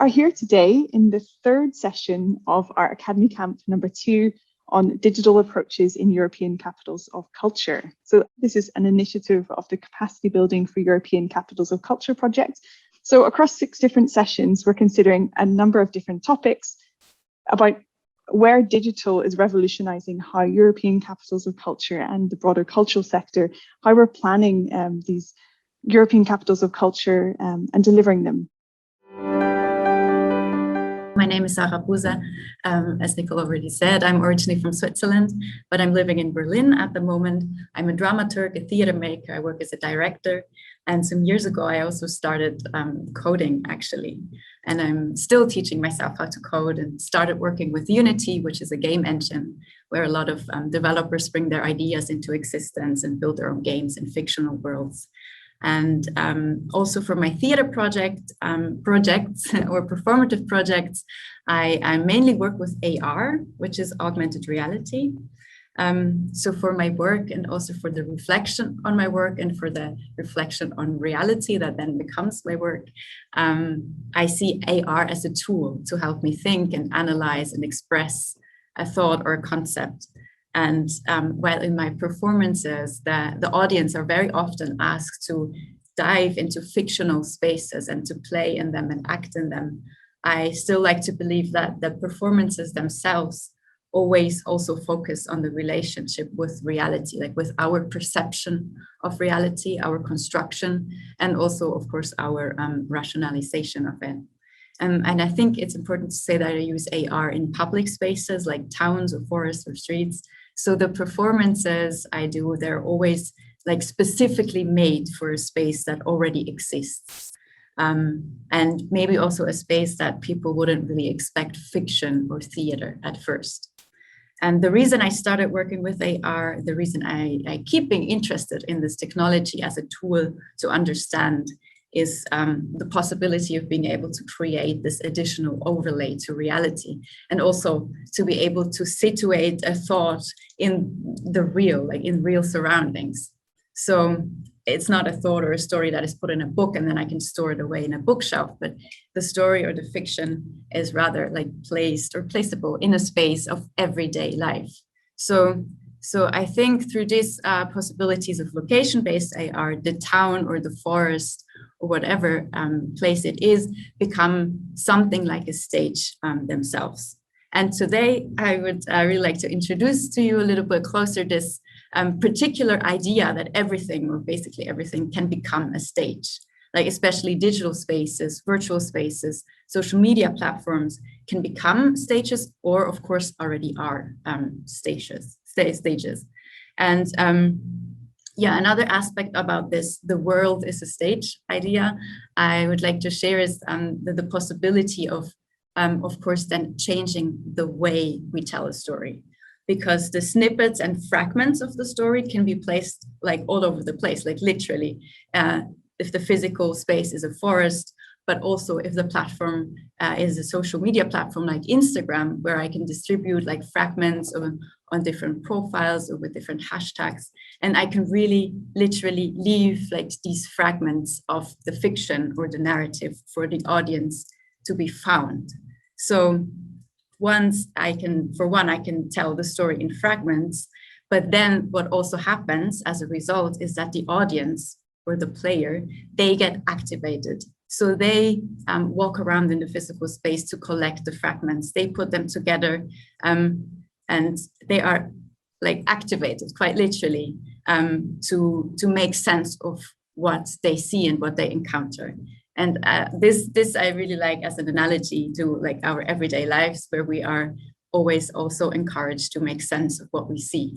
are here today in the third session of our Academy Camp #2 on digital approaches in European capitals of culture. So this is an initiative of the Capacity Building for European Capitals of Culture project. So across 6 different sessions, we're considering a number of different topics about where digital is revolutionizing how European capitals of culture and the broader cultural sector, how we're planning these European capitals of culture and delivering them. My name is Sarah Buser. As Nicole already said, I'm originally from Switzerland, but I'm living in Berlin at the moment. I'm a dramaturg, a theater maker. I work as a director. And some years ago, I also started coding, actually. And I'm still teaching myself how to code and started working with Unity, which is a game engine where a lot of developers bring their ideas into existence and build their own games in fictional worlds. And also for my theater projects or performative projects, I mainly work with AR, which is augmented reality. So for my work and also for the reflection on my work and for the reflection on reality that then becomes my work, I see AR as a tool to help me think and analyze and express a thought or a concept. And while in my performances, the audience are very often asked to dive into fictional spaces and to play in them and act in them, I still like to believe that the performances themselves always also focus on the relationship with reality, like with our perception of reality, our construction, and also, of course, our rationalization of it. And I think it's important to say that I use AR in public spaces like towns or forests or streets. So the performances I do, they're always like specifically made for a space that already exists. And maybe also a space that people wouldn't really expect fiction or theater at first. And the reason I started working with AR, the reason I keep being interested in this technology as a tool to understand is the possibility of being able to create this additional overlay to reality and also to be able to situate a thought in the real, like in real surroundings. So it's not a thought or a story that is put in a book and then I can store it away in a bookshelf, but the story or the fiction is rather like placed or placeable in a space of everyday life. So I think through these possibilities of location-based AR, the town or the forest or whatever place it is become something like a stage themselves. And today I would really like to introduce to you a little bit closer this particular idea that everything or basically everything can become a stage, like especially digital spaces, virtual spaces, social media platforms can become stages or of course already are stages. And another aspect about this, the world is a stage idea, I would like to share is the possibility of course, then changing the way we tell a story. Because the snippets and fragments of the story can be placed like all over the place, like literally, if the physical space is a forest, but also if the platform is a social media platform like Instagram, where I can distribute like fragments on different profiles or with different hashtags. And I can really literally leave like these fragments of the fiction or the narrative for the audience to be found. So I can tell the story in fragments, but then what also happens as a result is that the audience or the player, they get activated. So they walk around in the physical space to collect the fragments. They put them together and they are like activated quite literally to make sense of what they see and what they encounter. And this I really like as an analogy to like our everyday lives, where we are always also encouraged to make sense of what we see.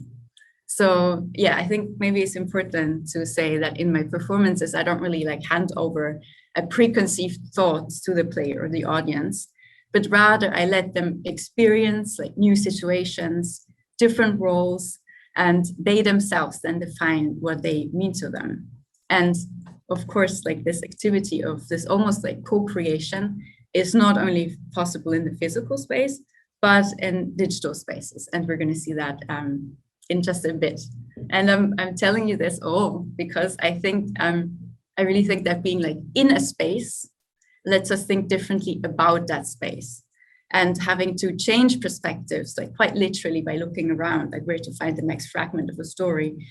So yeah, I think maybe it's important to say that in my performances, I don't really like hand over a preconceived thought to the player or the audience, but rather I let them experience like new situations, different roles, and they themselves then define what they mean to them. And of course, like this activity of this almost like co-creation is not only possible in the physical space, but in digital spaces. And we're going to see that in just a bit. And I'm telling you this all because I think I really think that being like in a space lets us think differently about that space. And having to change perspectives, like quite literally by looking around, like where to find the next fragment of a story,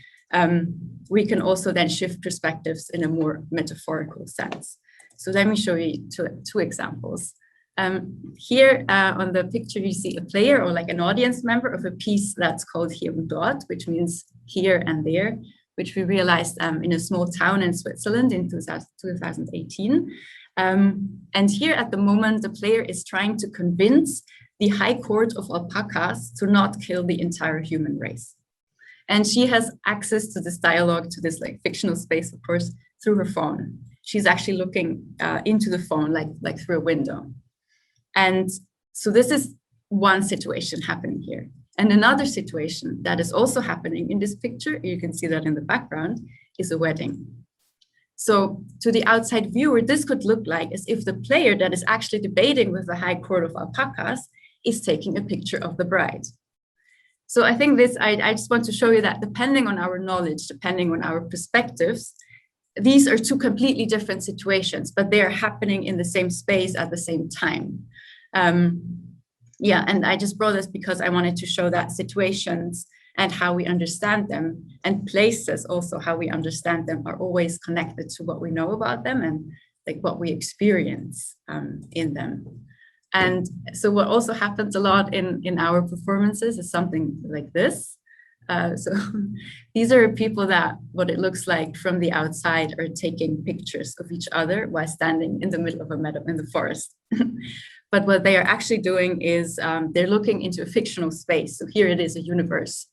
we can also then shift perspectives in a more metaphorical sense. So let me show you two examples. Here on the picture, you see a player or like an audience member of a piece that's called Hier und Dort, which means here and there, which we realized in a small town in Switzerland in 2018. And here at the moment, the player is trying to convince the High Court of Alpacas to not kill the entire human race. And she has access to this dialogue, to this like fictional space, of course, through her phone. She's actually looking into the phone like through a window. And so this is one situation happening here. And another situation that is also happening in this picture, you can see that in the background, is a wedding. So to the outside viewer, this could look like as if the player that is actually debating with the High Court of Alpacas is taking a picture of the bride. So I think I just want to show you that depending on our knowledge, depending on our perspectives, these are two completely different situations, but they are happening in the same space at the same time. And I just brought this because I wanted to show that situations and how we understand them, and places also how we understand them, are always connected to what we know about them and like what we experience in them. And so what also happens a lot in our performances is something like this. So these are people that, what it looks like from the outside, are taking pictures of each other while standing in the middle of a meadow in the forest. But what they are actually doing is they're looking into a fictional space. So here it is a universe,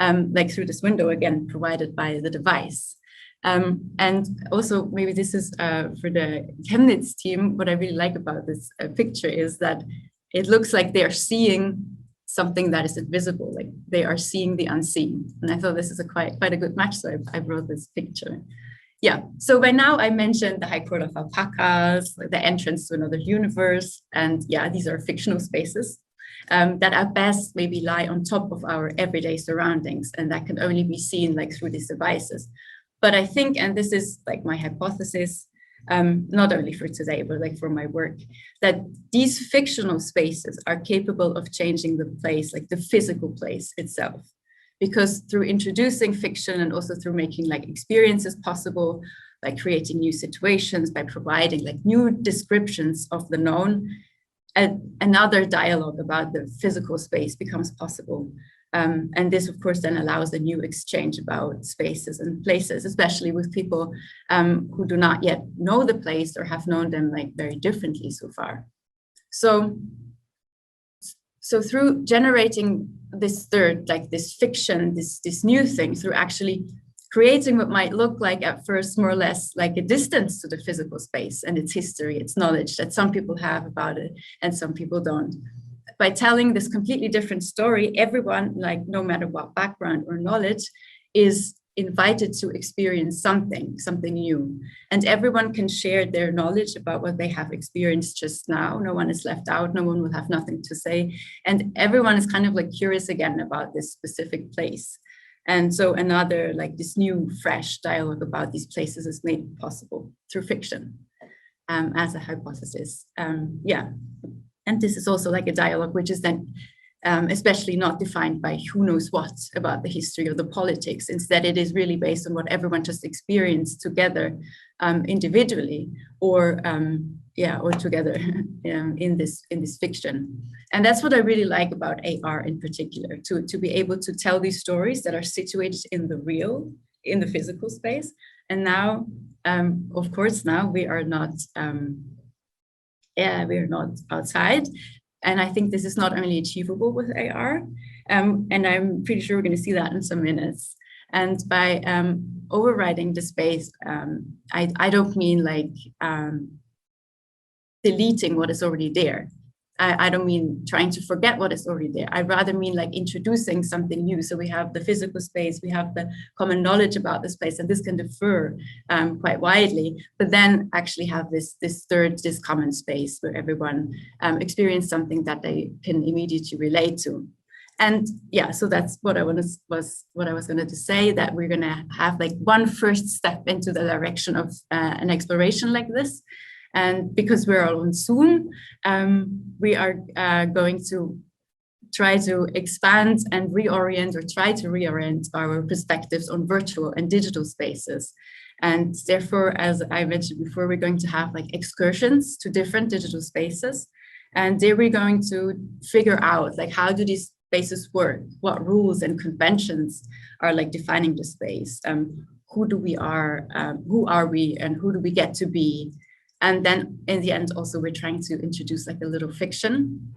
like through this window, again, provided by the device. And also, maybe this is for the Chemnitz team, what I really like about this picture is that it looks like they are seeing something that is invisible, like they are seeing the unseen. And I thought this is quite a good match, so I brought this picture. Yeah, so by now I mentioned the High Court of Alpacas, the entrance to another universe. And yeah, these are fictional spaces that at best maybe lie on top of our everyday surroundings, and that can only be seen like through these devices. But I think, and this is like my hypothesis, not only for today, but like for my work, that these fictional spaces are capable of changing the place, like the physical place itself. Because through introducing fiction and also through making like experiences possible, by creating new situations, by providing like new descriptions of the known, another dialogue about the physical space becomes possible. And this, of course, then allows a new exchange about spaces and places, especially with people who do not yet know the place or have known them like very differently so far. So through generating this third, like this fiction, this new thing, through actually creating what might look like at first more or less like a distance to the physical space and its history, its knowledge that some people have about it and some people don't. By telling this completely different story, everyone, like no matter what background or knowledge, is invited to experience something new. And everyone can share their knowledge about what they have experienced just now. No one is left out, no one will have nothing to say. And everyone is kind of like curious again about this specific place. And so another, like this new, fresh dialogue about these places is made possible through fiction as a hypothesis. And this is also like a dialogue which is then especially not defined by who knows what about the history or the politics. Instead, it is really based on what everyone just experienced together, individually, or together in this fiction. And that's what I really like about AR in particular, to be able to tell these stories that are situated in the real, in the physical space. And now, of course, now we are not outside. And I think this is not only achievable with AR, and I'm pretty sure we're going to see that in some minutes. And by overriding the space, I don't mean like deleting what is already there. I don't mean trying to forget what is already there. I rather mean like introducing something new. So we have the physical space, we have the common knowledge about the space, and this can differ quite widely, but then actually have this common space where everyone experience something that they can immediately relate to. And yeah, so that's what I was going to say, that we're going to have like one first step into the direction of an exploration like this. And because we're all on Zoom, we are going to try to expand and try to reorient our perspectives on virtual and digital spaces. And therefore, as I mentioned before, we're going to have like excursions to different digital spaces. And there we're going to figure out like, how do these spaces work? What rules and conventions are like defining the space? Who are we, and who do we get to be? And then in the end, also, we're trying to introduce like a little fiction.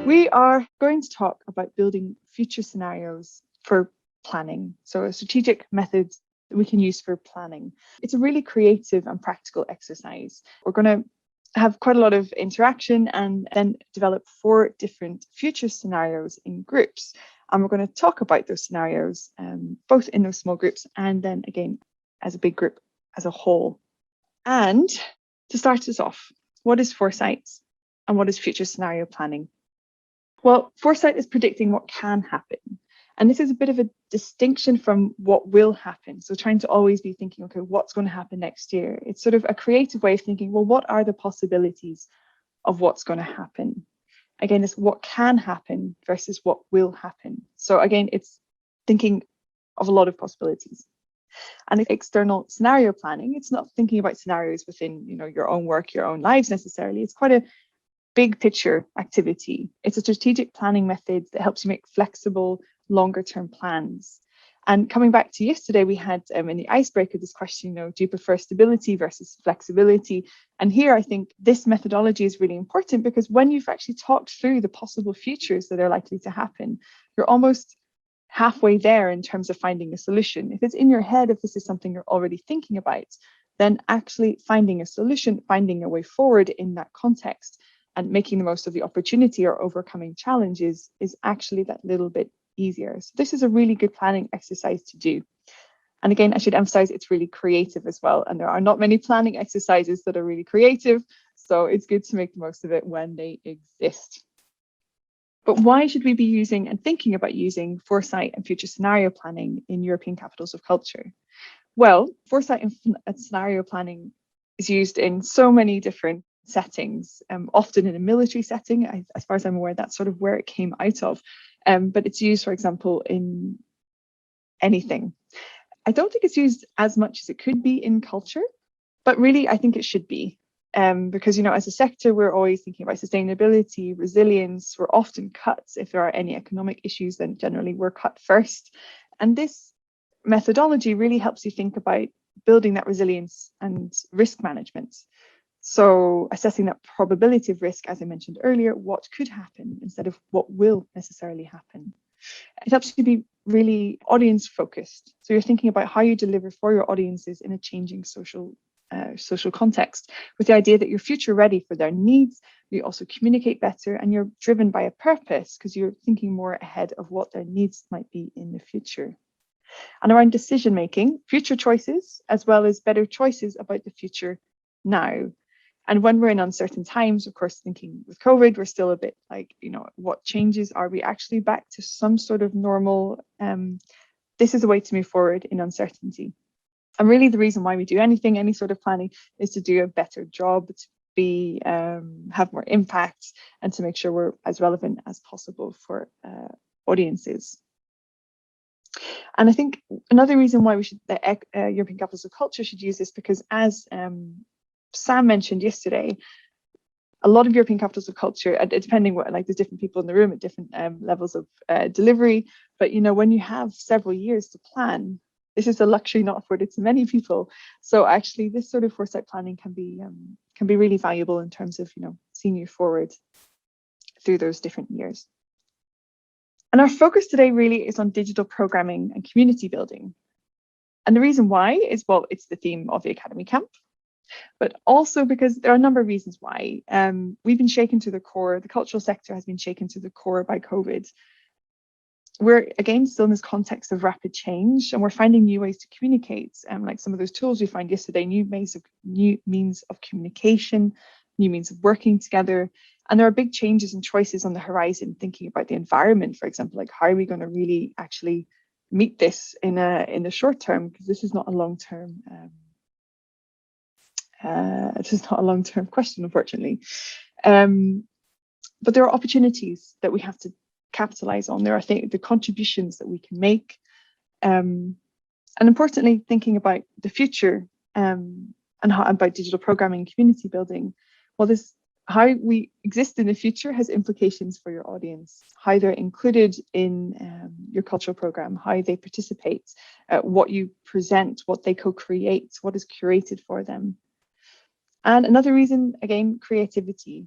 We are going to talk about building future scenarios for planning. So a strategic method that we can use for planning. It's a really creative and practical exercise. We're going to have quite a lot of interaction and then develop 4 different future scenarios in groups. And we're going to talk about those scenarios, both in those small groups and then again as a big group as a whole. And to start us off, what is foresights and what is future scenario planning? Well, foresight is predicting what can happen. And this is a bit of a distinction from what will happen. So trying to always be thinking, okay, what's going to happen next year? It's sort of a creative way of thinking, well, what are the possibilities of what's going to happen? Again, it's what can happen versus what will happen. So again, it's thinking of a lot of possibilities. And external scenario planning, it's not thinking about scenarios within, your own work, your own lives necessarily. It's quite a big picture activity. It's a strategic planning method that helps you make flexible, longer term plans. And coming back to yesterday, we had in the icebreaker this question, do you prefer stability versus flexibility? And here I think this methodology is really important, because when you've actually talked through the possible futures that are likely to happen, you're almost halfway there in terms of finding a solution. If it's in your head, if this is something you're already thinking about, then actually finding a solution, finding a way forward in that context and making the most of the opportunity or overcoming challenges is actually that little bit easier. So this is a really good planning exercise to do. And again, I should emphasize it's really creative as well. And there are not many planning exercises that are really creative. So it's good to make the most of it when they exist. But why should we be using and thinking about using foresight and future scenario planning in European capitals of culture? Well, foresight and scenario planning is used in so many different settings, often in a military setting. As far as I'm aware, that's sort of where it came out of. But it's used, for example, in anything. I don't think it's used as much as it could be in culture, but really I think it should be. Because, as a sector, we're always thinking about sustainability, resilience. We're often cut. If there are any economic issues, then generally we're cut first. And this methodology really helps you think about building that resilience and risk management. So assessing that probability of risk, as I mentioned earlier, what could happen instead of what will necessarily happen. It helps you be really audience focused. So you're thinking about how you deliver for your audiences in a changing social context, with the idea that you're future ready for their needs. You also communicate better, and you're driven by a purpose because you're thinking more ahead of what their needs might be in the future. And around decision making, future choices, as well as better choices about the future now. And when we're in uncertain times, of course, thinking with COVID, we're still a bit like, what changes? Are we actually back to some sort of normal? This is a way to move forward in uncertainty. And really the reason why we do anything, any sort of planning, is to do a better job, to be have more impact, and to make sure we're as relevant as possible for audiences. And I think another reason why the European Capitals of Culture should use this, because as Sam mentioned yesterday, a lot of European capitals of culture, depending what, there's different people in the room at different levels of delivery. But when you have several years to plan, this is a luxury not afforded to many people. So actually, this sort of foresight planning can be really valuable in terms of seeing you forward through those different years. And our focus today really is on digital programming and community building. And the reason why is, well, it's the theme of the Academy Camp, but also because there are a number of reasons why. We've been shaken to the core. The cultural sector has been shaken to the core by COVID. We're again still in this context of rapid change, and we're finding new ways to communicate. Like some of those tools we found yesterday, new means of communication, new means of working together. And there are big changes and choices on the horizon, thinking about the environment, for example, like how are we going to really actually meet this in the short term, because this is not a long-term It is not a long-term question, unfortunately. But there are opportunities that we have to capitalize on. There are the contributions that we can make. And importantly, thinking about the future and about digital programming, community building. Well, how we exist in the future has implications for your audience, how they're included in your cultural program, how they participate, what you present, what they co-create, what is curated for them. And another reason, again, creativity.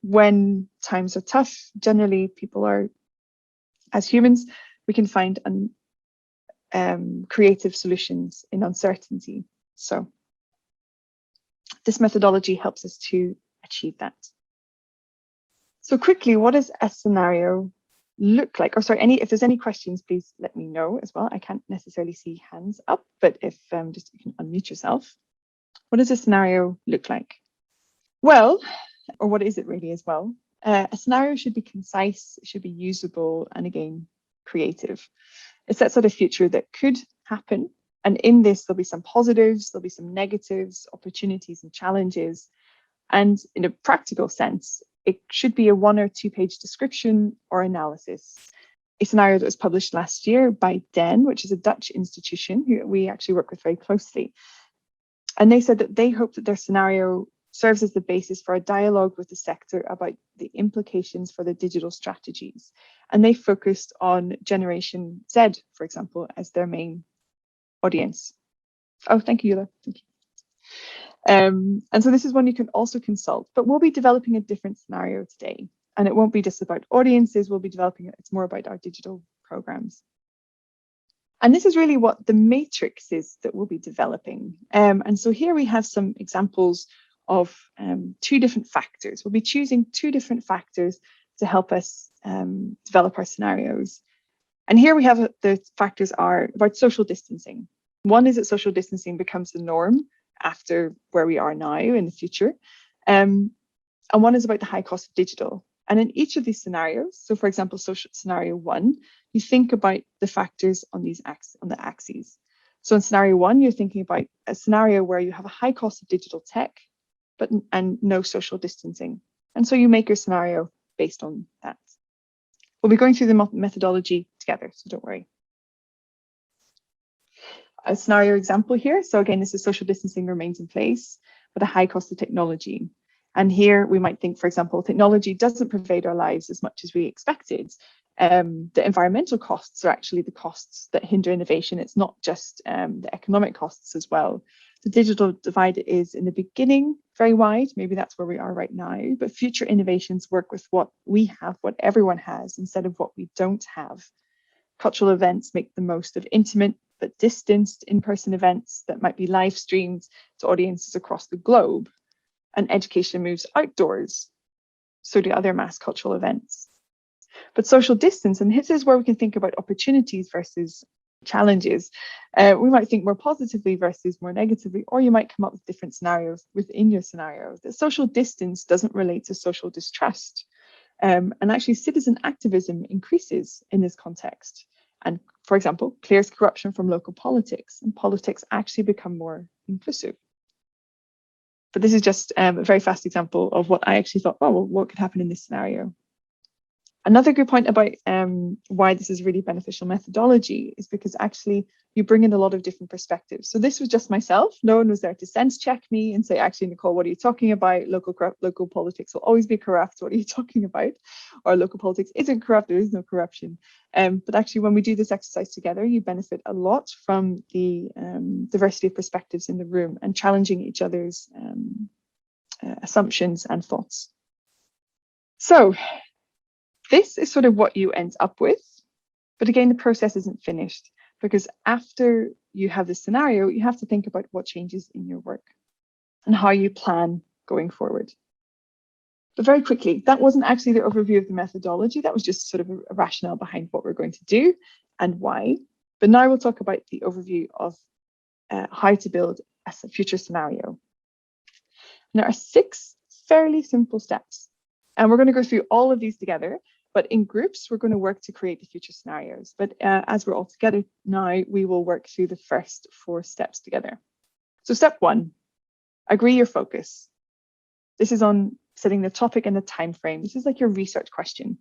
When times are tough, generally people are, as humans, we can find creative solutions in uncertainty. So this methodology helps us to achieve that. So quickly, what does a scenario look like? Or sorry, if there's any questions, please let me know as well. I can't necessarily see hands up, but if just you can unmute yourself. What does a scenario look like? Well, or what is it really as well? A scenario should be concise, it should be usable, and again, creative. It sets out a future that could happen. And in this, there'll be some positives, there'll be some negatives, opportunities and challenges. And in a practical sense, it should be a 1 or 2 page description or analysis. A scenario that was published last year by DEN, which is a Dutch institution who we actually work with very closely. And they said that they hope that their scenario serves as the basis for a dialogue with the sector about the implications for the digital strategies. And they focused on Generation Z, for example, as their main audience. Oh, thank you, Yula. Thank you. And so this is one you can also consult, but we'll be developing a different scenario today. And it won't be just about audiences, we'll be developing it. It's more about our digital programs. And this is really what the matrix is that we'll be developing. And so here we have some examples of 2 different factors. We'll be choosing 2 different factors to help us develop our scenarios. And here we have the factors are about social distancing. One is that social distancing becomes the norm after where we are now in the future. And one is about the high cost of digital. And in each of these scenarios, so for example, social scenario 1, you think about the factors on the axes. So in scenario 1, you're thinking about a scenario where you have a high cost of digital tech, and no social distancing. And so you make your scenario based on that. We'll be going through the methodology together, so don't worry. A scenario example here. So again, this is social distancing remains in place, but a high cost of technology. And here we might think, for example, technology doesn't pervade our lives as much as we expected. The environmental costs are actually the costs that hinder innovation. It's not just the economic costs as well. The digital divide is in the beginning very wide. Maybe that's where we are right now. But future innovations work with what we have, what everyone has, instead of what we don't have. Cultural events make the most of intimate but distanced in-person events that might be live streamed to audiences across the globe. And education moves outdoors. So do other mass cultural events. But social distance, and this is where we can think about opportunities versus challenges. We might think more positively versus more negatively, or you might come up with different scenarios within your scenario. The social distance doesn't relate to social distrust. And actually citizen activism increases in this context. And for example, clears corruption from local politics, and politics actually become more inclusive. But this is just a very fast example of what I actually thought, oh, well, what could happen in this scenario? Another good point about why this is really beneficial methodology is because actually you bring in a lot of different perspectives. So this was just myself. No one was there to sense check me and say, actually, Nicole, what are you talking about? Local politics will always be corrupt. What are you talking about? Or local politics isn't corrupt. There is no corruption. But actually, when we do this exercise together, you benefit a lot from the diversity of perspectives in the room and challenging each other's assumptions and thoughts. So this is sort of what you end up with. But again, the process isn't finished, because after you have this scenario, you have to think about what changes in your work and how you plan going forward. But very quickly, that wasn't actually the overview of the methodology. That was just sort of a rationale behind what we're going to do and why. But now we'll talk about the overview of how to build a future scenario. And there are 6 fairly simple steps. And we're going to go through all of these together. But in groups, we're going to work to create the future scenarios. But as we're all together now, we will work through the first 4 steps together. So step 1, Agree your focus. This is on setting the topic and the time frame. This is like your research question.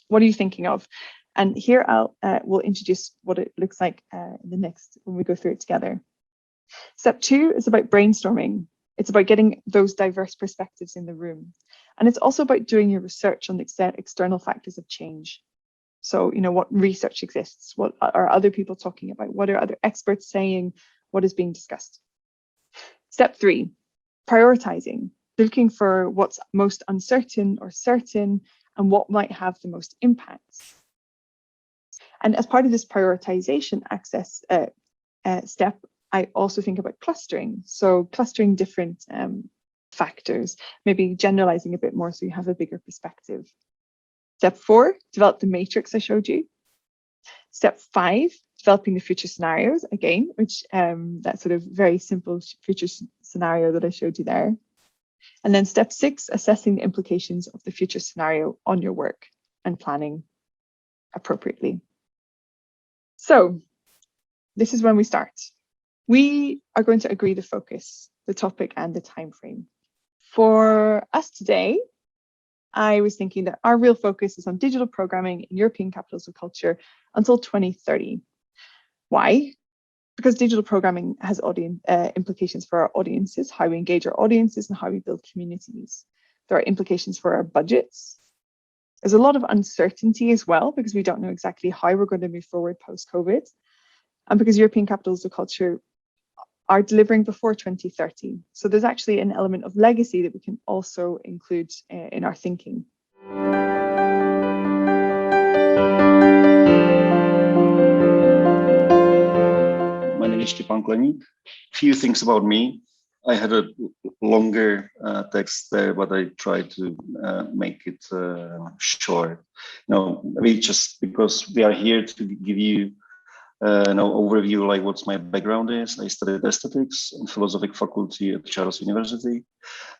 What are you thinking of? And here we'll introduce what it looks like in the next when we go through it together. Step 2 is about brainstorming. It's about getting those diverse perspectives in the room. And it's also about doing your research on the external factors of change. So, what research exists? What are other people talking about? What are other experts saying? What is being discussed? Step 3, prioritizing, looking for what's most uncertain or certain and what might have the most impact. And as part of this prioritization step, I also think about clustering. So clustering different factors, maybe generalizing a bit more so you have a bigger perspective. Step 4, develop the matrix I showed you. Step 5, developing the future scenarios, again, which that sort of very simple future scenario that I showed you there. And then step 6, assessing the implications of the future scenario on your work and planning appropriately. So this is when we start. We are going to agree the focus, the topic, and the time frame. For us today, I was thinking that our real focus is on digital programming in European capitals of culture until 2030. Why? Because digital programming has implications for our audiences, how we engage our audiences, and how we build communities. There are implications for our budgets. There's a lot of uncertainty as well, because we don't know exactly how we're going to move forward post-COVID, and because European capitals of culture are delivering before 2030. So there's actually an element of legacy that we can also include in our thinking. My name is Stepan Kleník. Few things about me. I had a longer text there, but I tried to make it short. Maybe just because we are here to give you an overview, like what's my background is. I studied aesthetics and philosophy faculty at Charles University,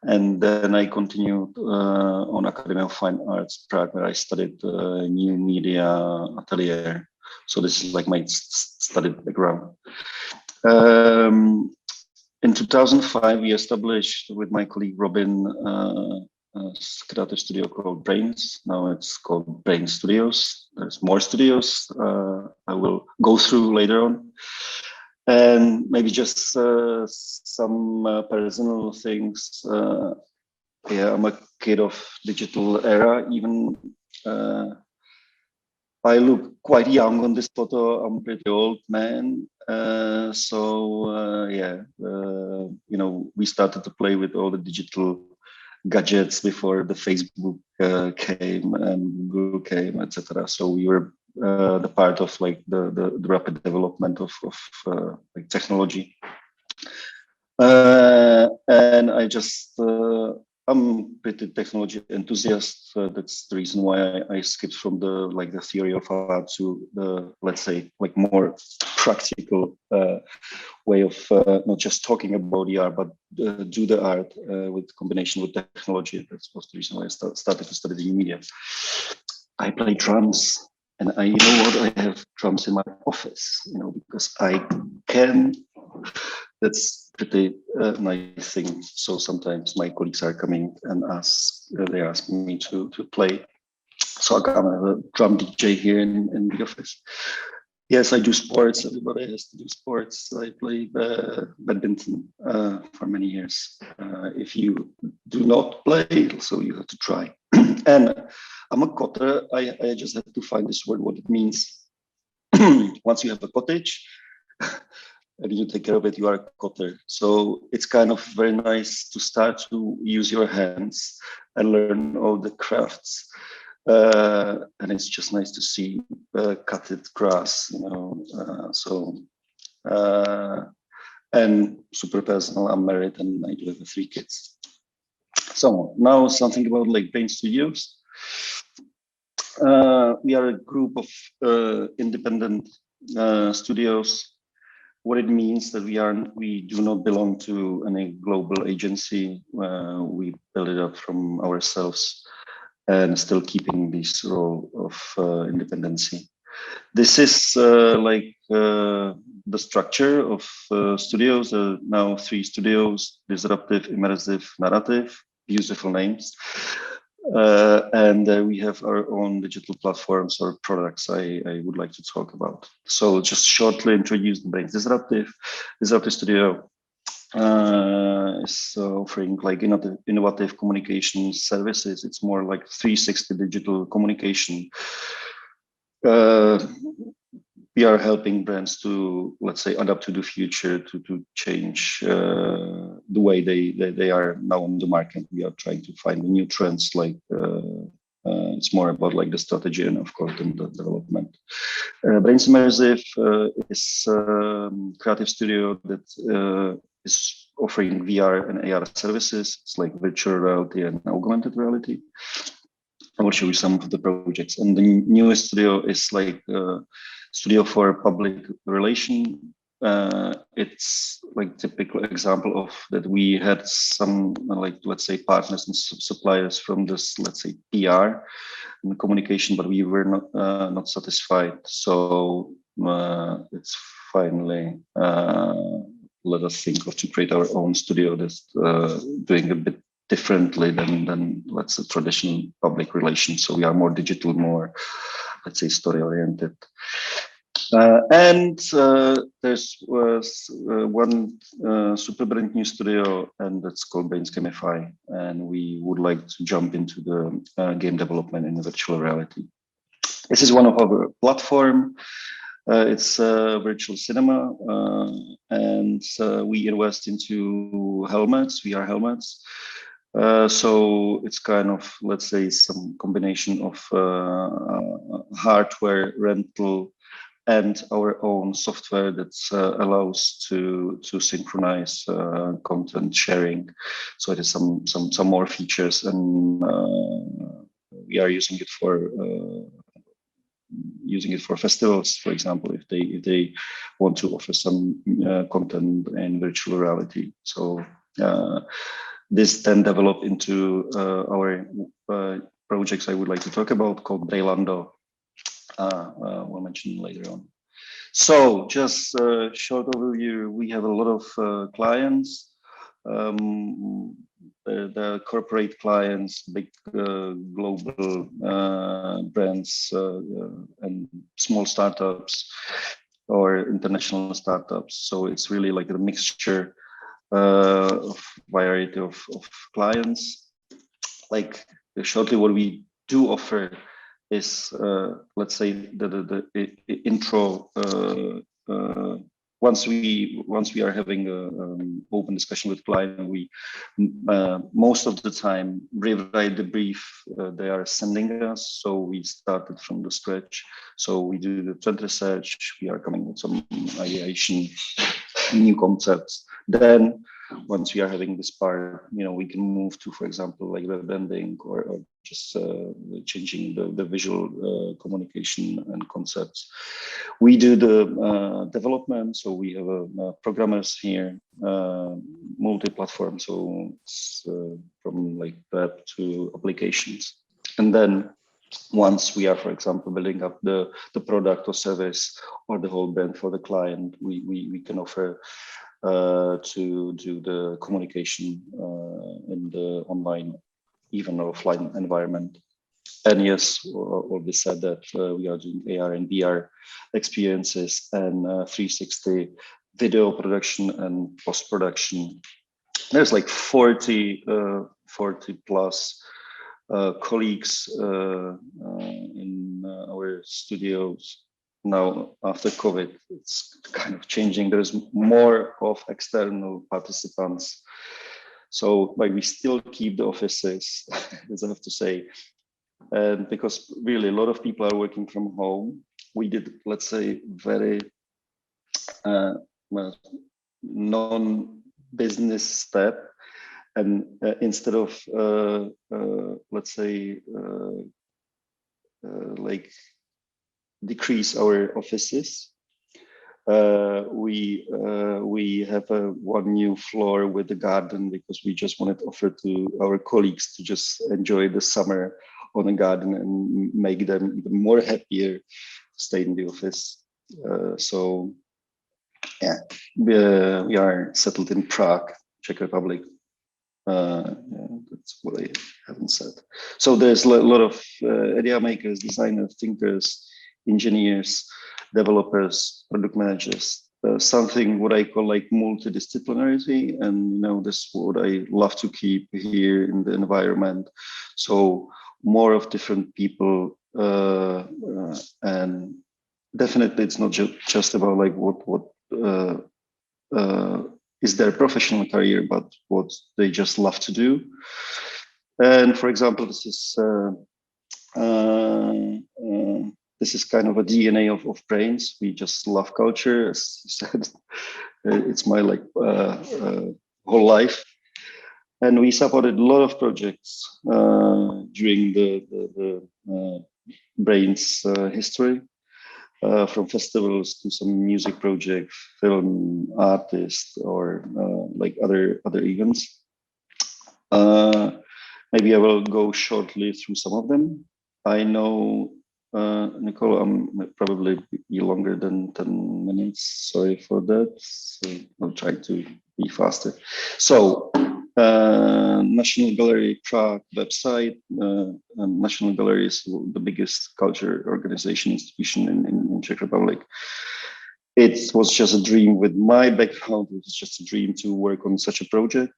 and then I continued on Academy of Fine Arts Prague, where I studied new media atelier. So this is like my studied background. In 2005, we established with my colleague Robin a creative studio called Brains. Now it's called Brain Studios. There's more studios I will go through later on. And maybe just some personal things. I'm a kid of digital era. Even I look quite young on this photo. I'm a pretty old man. We started to play with all the digital gadgets before the Facebook came and Google came, etc. So we were the part of like the rapid development of like technology. And I'm pretty technology enthusiast. That's the reason why I skipped from the theory of art to the, let's say, like more practical way of not just talking about the art, but do the art with combination with technology. That was the reason why I started to study the new media. I play drums, and I have drums in my office, because I can. That's pretty nice thing. So sometimes my colleagues are coming and they're asking me to play. So I got a drum DJ here in the office. Yes, I do sports. Everybody has to do sports. I play badminton for many years. If you do not play, so you have to try. And I'm a cotter. I just have to find this word, what it means. Once you have a cottage, and you take care of it, you are a cotter. So it's kind of very nice to start to use your hands and learn all the crafts. And it's just nice to see cutted grass, and super personal, I'm married and I do have 3 kids. So now something about like Brain Studios. We are a group of independent studios. What it means that we do not belong to any global agency. We build it up from ourselves and still keeping this role of independency. This is the structure of studios. Now 3 studios: disruptive, immersive, narrative. Beautiful names. And we have our own digital platforms or products I would like to talk about. So just shortly introduce the Brains Disruptive. Disruptive Studio is offering like innovative communication services. It's more like 360 digital communication. We are helping brands to, let's say, adapt to the future, to change the way they are now on the market. We are trying to find new trends, like it's more about like the strategy and of course the development. Brains Immersive is a creative studio that is offering VR and AR services. It's like virtual reality and augmented reality. I will show you some of the projects. And the newest studio is like a studio for public relation. It's like typical example of that we had some like, let's say, partners and suppliers from this, let's say, PR and communication, but we were not satisfied. So it's finally let us think of to create our own studio that's doing a bit differently than let's say traditional public relations. So we are more digital, more, let's say, story oriented. And there's one super brand new studio, and that's called Brains Gamify. And we would like to jump into the game development in virtual reality. This is one of our platform. It's virtual cinema, and we invest into helmets, VR helmets. So it's kind of, let's say, some combination of hardware rental and our own software that allows to synchronize content sharing. So it is some more features, and we are using it for festivals, for example, if they want to offer some content in virtual reality. So this then developed into our projects I would like to talk about, called Greylando. We'll mention later on. So just a short overview. We have a lot of clients. The corporate clients, big global brands, and small startups or international startups. So it's really like a mixture of variety of clients. Like shortly, what we do offer is, let's say, the intro. Once we are having an open discussion with client, we most of the time rewrite the brief they are sending us. So we started from the scratch. So we do the trend research. We are coming with some ideation, new concepts. Then once we are having this part, we can move to, for example, like rebranding or just changing the visual communication and concepts. We do the development, so we have programmers here, multi-platform, so it's from like web to applications. And then once we are, for example, building up the product or service or the whole brand for the client, we can offer to do the communication in the online, even offline environment. And yes, already said that we are doing AR and VR experiences and 360 video production and post-production. There's like 40 plus colleagues in our studios. Now, after COVID, it's kind of changing. There's more of external participants. So like we still keep the offices, as I have to say. And because really a lot of people are working from home, we did, let's say, very non-business step. And instead of, let's say, like decrease our offices, we have one new floor with a garden, because we just wanted to offer to our colleagues to just enjoy the summer on a garden and make them even more happier stay in the office. So yeah, we are settled in Prague, Czech Republic. Yeah, that's what I haven't said. So there's a lot of idea makers, designers, thinkers, engineers, developers, product managers. Something what I call like multidisciplinarity, and you know, this is what I love to keep here in the environment. So more of different people, and definitely it's not just about like what is their professional career, but what they just love to do. And for example, this is kind of a DNA of Brains. We just love culture, as you said. It's my like whole life, and we supported a lot of projects during the Brains history. From festivals to some music project, film artists, or like other events. Maybe I will go shortly through some of them. I know, Nicole, I'm probably be longer than 10 minutes. Sorry for that. So I'll try to be faster. So, National Gallery Prague website. National Gallery is the biggest culture organization institution in Czech Republic. It was just a dream with my background. It was just a dream to work on such a project.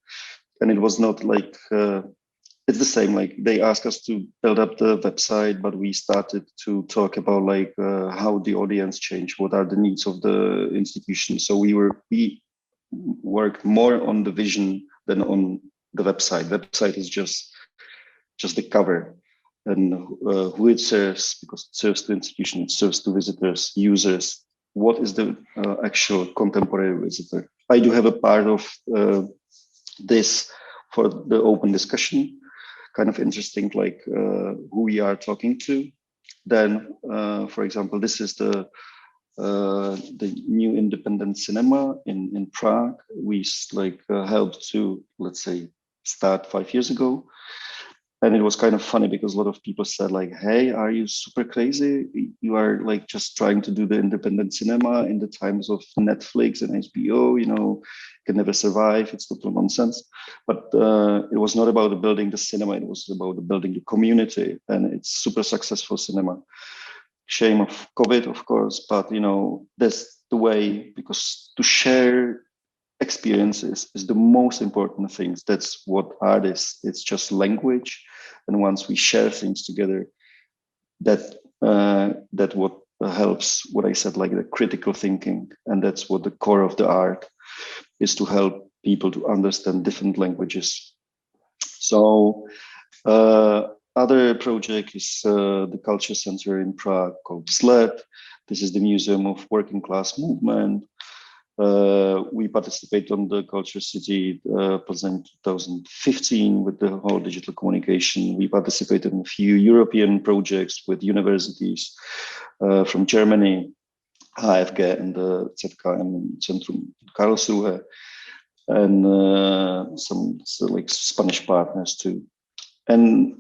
And it was not like, it's the same, like they asked us to build up the website, but we started to talk about like how the audience changed, what are the needs of the institution. So we worked more on the vision than on the website. Website is just the cover, and who it serves, because it serves the institution, it serves to visitors, users. What is the actual contemporary visitor? I do have a part of this for the open discussion, kind of interesting, like who we are talking to. Then, for example, this is the new independent cinema in Prague. We like helped to, let's say, start 5 years ago. And it was kind of funny because a lot of people said like, hey, are you super crazy? You are like just trying to do the independent cinema in the times of Netflix and HBO, you know, can never survive. It's total nonsense. But it was not about building the cinema. It was about building the community, and it's super successful cinema. Shame of COVID, of course, but you know, that's the way, because to share experiences is the most important things. That's what art is. It's just language, and once we share things together, that what helps, what I said, like the critical thinking, and that's what the core of the art is, to help people to understand different languages. So other project is the Culture Center in Prague called SLED. This is the Museum of Working Class Movement. We participate on the Culture City Plzeň 2015 with the whole digital communication. We participated in a few European projects with universities from Germany, HFG and the ZKM Centrum Karlsruhe, and some like Spanish partners too. And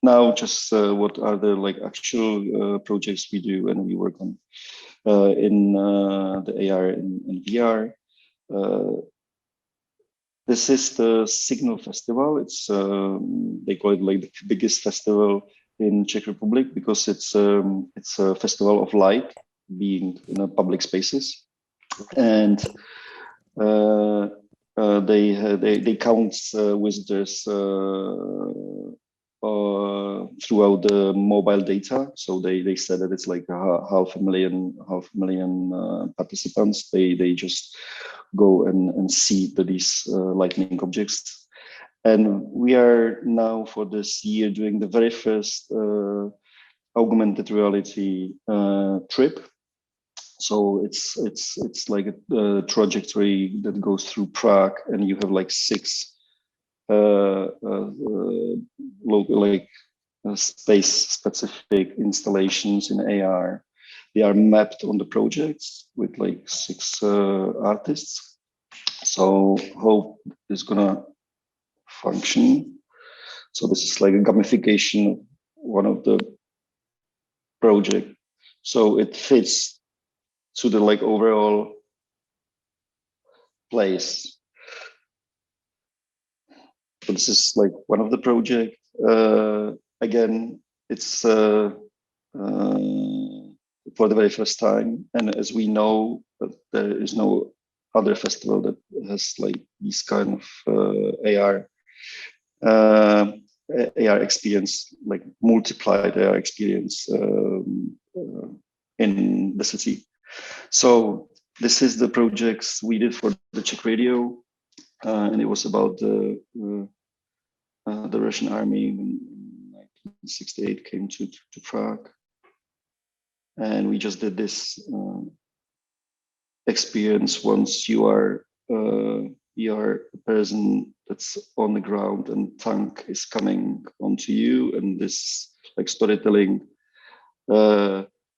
now just what are the like actual projects we do and we work on in the AR and VR. This is the Signal Festival. It's they call it like the biggest festival in Czech Republic because it's a festival of light, being in a public spaces, and they count visitors throughout the mobile data. So they said that it's like half a million participants. They just go and see these lightning objects. And we are now for this year doing the very first augmented reality trip. So it's like a trajectory that goes through Prague, and you have like 6 space-specific installations in AR. They are mapped on the projects with like 6 artists. So hope is gonna function. So this is like a gamification of one of the project. so it fits to the like overall place. So this is like one of the project. Again, it's for the very first time, and as we know, there is no other festival that has like this kind of AR experience, like multiplied AR experience in the city. So this is the projects we did for the Czech radio, and it was about the Russian army in 1968 came to Prague, and we just did this experience. Once you are a person that's on the ground and tank is coming onto you, and this like storytelling.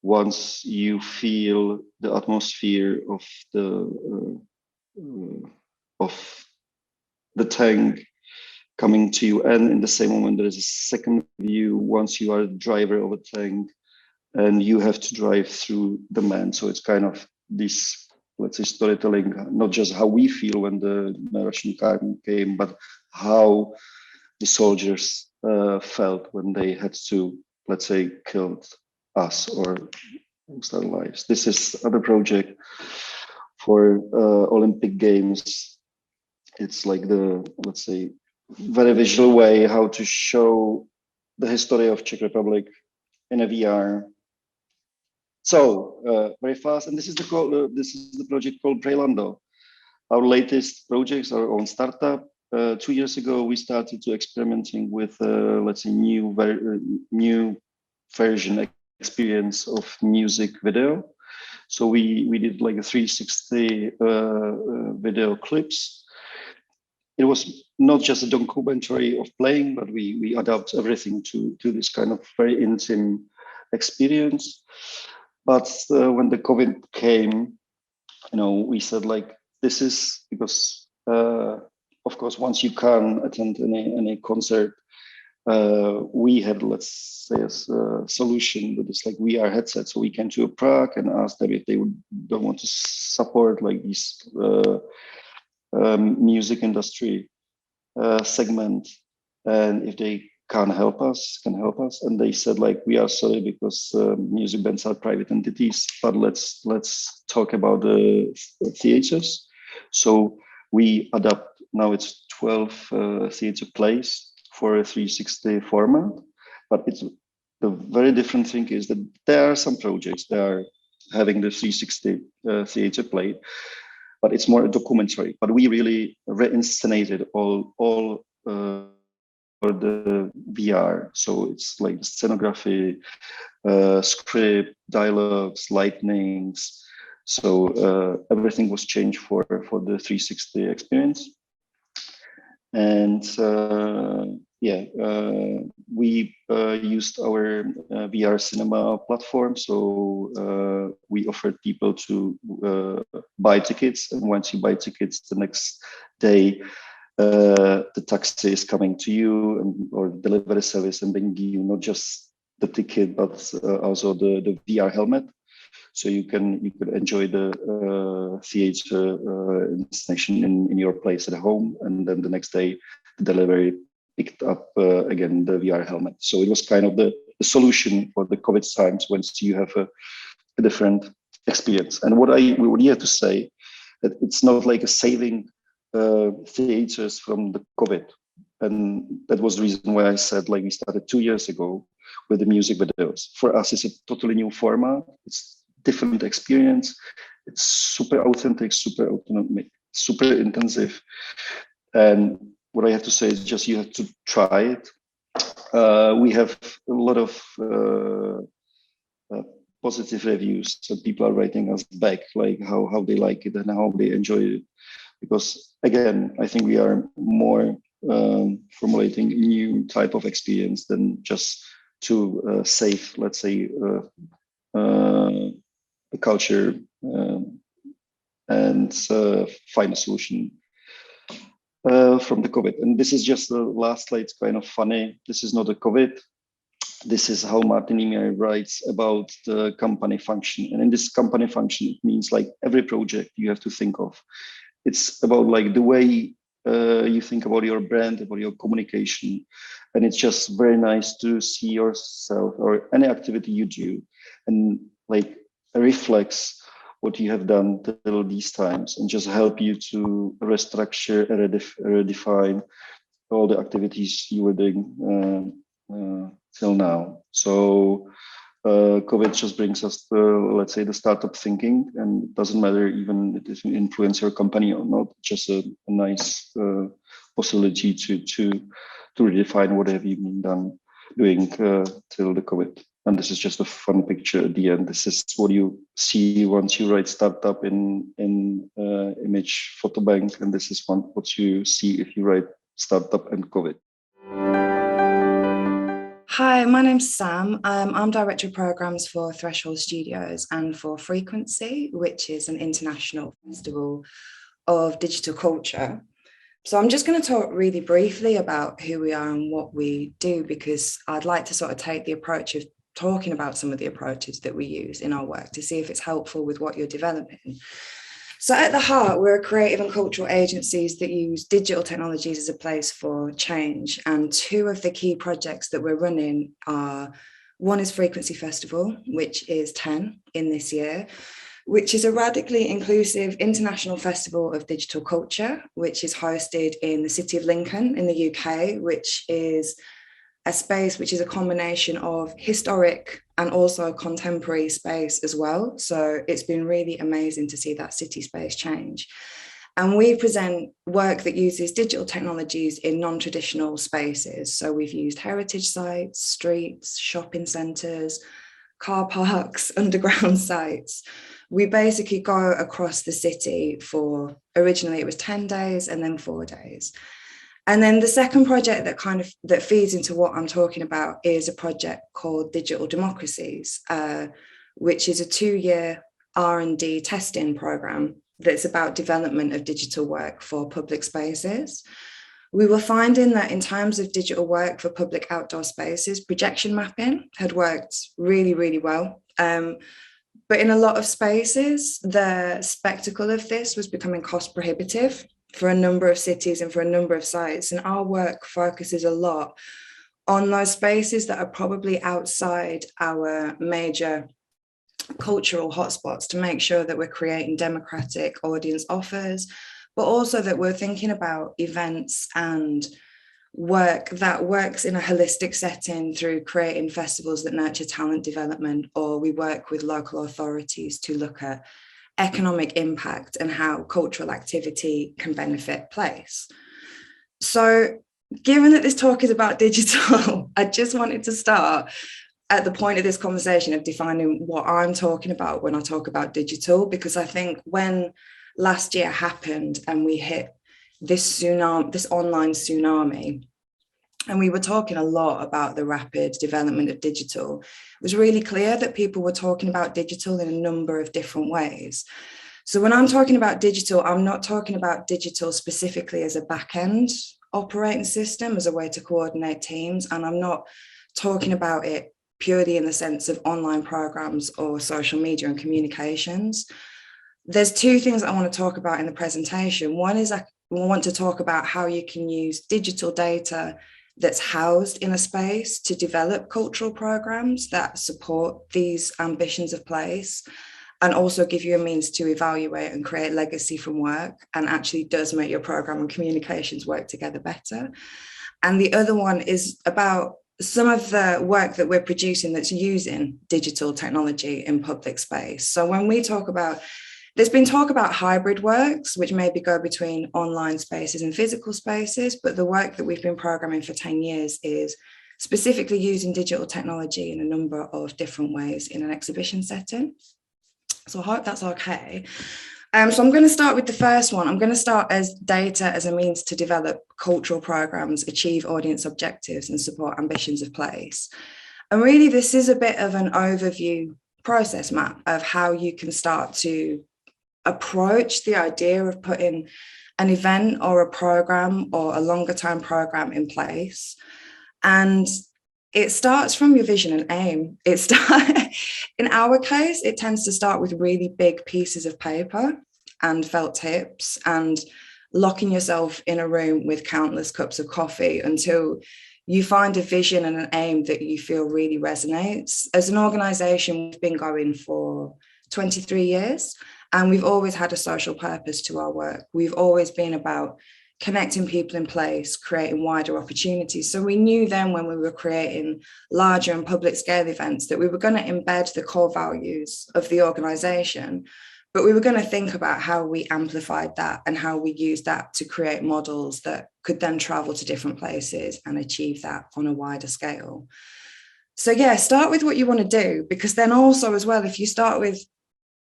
Once you feel the atmosphere of the tank coming to you, and in the same moment there is a second view once you are the driver of a tank and you have to drive through the man. So it's kind of this, let's say, storytelling, not just how we feel when the Russian car came, but how the soldiers felt when they had to, let's say, kill us or lose their lives. This is other project for Olympic Games. It's like the, let's say, very visual way how to show the history of Czech Republic in a VR. So very fast, and this is the project called Greylando. Our latest projects, our own startup. 2 years ago, we started to experimenting with, let's say, new version experience of music video. So we did like a 360 video clips. It was not just a documentary of playing, but we adapt everything to this kind of very intimate experience. But when the COVID came, we said like, this is because, of course, once you can attend any concert, we had, let's say, a solution with this like VR headset. So we came to Prague and asked them if they don't want to support like this music industry segment, and if they can help us. And they said like, we are sorry because music bands are private entities, but let's talk about the theaters. So we adapt, now it's 12 theater plays for a 360 format, but it's the very different thing is that there are some projects that are having the 360 theater play, but it's more a documentary. But we really reinscenated all for the VR. So it's like scenography, script, dialogues, lightnings. So everything was changed for the 360 experience. And we used our VR cinema platform. So we offered people to buy tickets, and once you buy tickets, the next day the taxi is coming to you, or delivery service, and bringing you not just the ticket but also the VR helmet. So you can enjoy the theater installation in your place at home, and then the next day the delivery picked up again the VR helmet. So it was kind of the solution for the COVID times when you have a different experience. And what we have to say, that it's not like a saving theaters from the COVID, and that was the reason why I said like we started 2 years ago with the music videos. For us, it's a totally new format. It's different experience. It's super authentic, super autonomic, super intensive. And what I have to say is just you have to try it. We have a lot of positive reviews, so people are writing us back like how they like it and how they enjoy it. Because again, I think we are more formulating a new type of experience than just to save, let's say, the culture and find a solution from the COVID. And this is just the last slide. It's kind of funny. This is not a COVID. this is how Martin Niemier writes about the company function. And in this company function, it means like every project you have to think of. It's about like the way you think about your brand, about your communication. And it's just very nice to see yourself or any activity you do and like reflects what you have done till these times and just help you to restructure, redefine all the activities you were doing till now. So COVID just brings us to, let's say, the startup thinking, and it doesn't matter even if it influence your company or not, just a nice possibility to redefine what have you been doing till the COVID. And this is just a fun picture at the end. This is what you see once you write startup in image photo bank, and this is what you see if you write startup and COVID. Hi, my name's Sam. I'm Director of Programmes for Threshold Studios and for Frequency, which is an international festival of digital culture. So I'm just going to talk really briefly about who we are and what we do, because I'd like to sort of take the approach of talking about some of the approaches that we use in our work to see if it's helpful with what you're developing. So at the heart, we're creative and cultural agencies that use digital technologies as a place for change. And two of the key projects that we're running are, one is Frequency Festival, which is 10 in this year, which is a radically inclusive international festival of digital culture, which is hosted in the city of Lincoln in the UK, which is a space which is a combination of historic and also contemporary space as well. So it's been really amazing to see that city space change. And we present work that uses digital technologies in non-traditional spaces. So we've used heritage sites, streets, shopping centres, car parks, underground sites. We basically go across the city for, originally it was 10 days and then 4 days. And then the second project that feeds into what I'm talking about is a project called Digital Democracies, which is a 2-year R&D testing program that's about development of digital work for public spaces. We were finding that in terms of digital work for public outdoor spaces, projection mapping had worked really, really well. But in a lot of spaces, the spectacle of this was becoming cost prohibitive for a number of cities and for a number of sites. And our work focuses a lot on those spaces that are probably outside our major cultural hotspots to make sure that we're creating democratic audience offers, but also that we're thinking about events and work that works in a holistic setting through creating festivals that nurture talent development, or we work with local authorities to look at economic impact and how cultural activity can benefit place. So given that this talk is about digital, I just wanted to start at the point of this conversation of defining what I'm talking about when I talk about digital, because I think when last year happened and we hit this tsunami, this online tsunami, and we were talking a lot about the rapid development of digital, it was really clear that people were talking about digital in a number of different ways. So when I'm talking about digital, I'm not talking about digital specifically as a back-end operating system, as a way to coordinate teams. And I'm not talking about it purely in the sense of online programs or social media and communications. There's two things I want to talk about in the presentation. One is I want to talk about how you can use digital data that's housed in a space to develop cultural programs that support these ambitions of place, and also give you a means to evaluate and create legacy from work, and actually does make your program and communications work together better. And the other one is about some of the work that we're producing that's using digital technology in public space. So when we talk about, there's been talk about hybrid works, which maybe go between online spaces and physical spaces, but the work that we've been programming for 10 years is specifically using digital technology in a number of different ways in an exhibition setting. So I hope that's okay. So I'm going to start with the first one. I'm going to start as data as a means to develop cultural programs, achieve audience objectives, and support ambitions of place. And really, this is a bit of an overview process map of how you can start to approach the idea of putting an event or a program or a longer term program in place. And It starts from your vision and aim. In our case, it tends to start with really big pieces of paper and felt tips and locking yourself in a room with countless cups of coffee until you find a vision and an aim that you feel really resonates. As an organisation, we've been going for 23 years, and we've always had a social purpose to our work. We've always been about connecting people in place, creating wider opportunities. So we knew then when we were creating larger and public scale events that we were going to embed the core values of the organisation, but we were going to think about how we amplified that and how we used that to create models that could then travel to different places and achieve that on a wider scale. So yeah, start with what you want to do, because then also as well, if you start with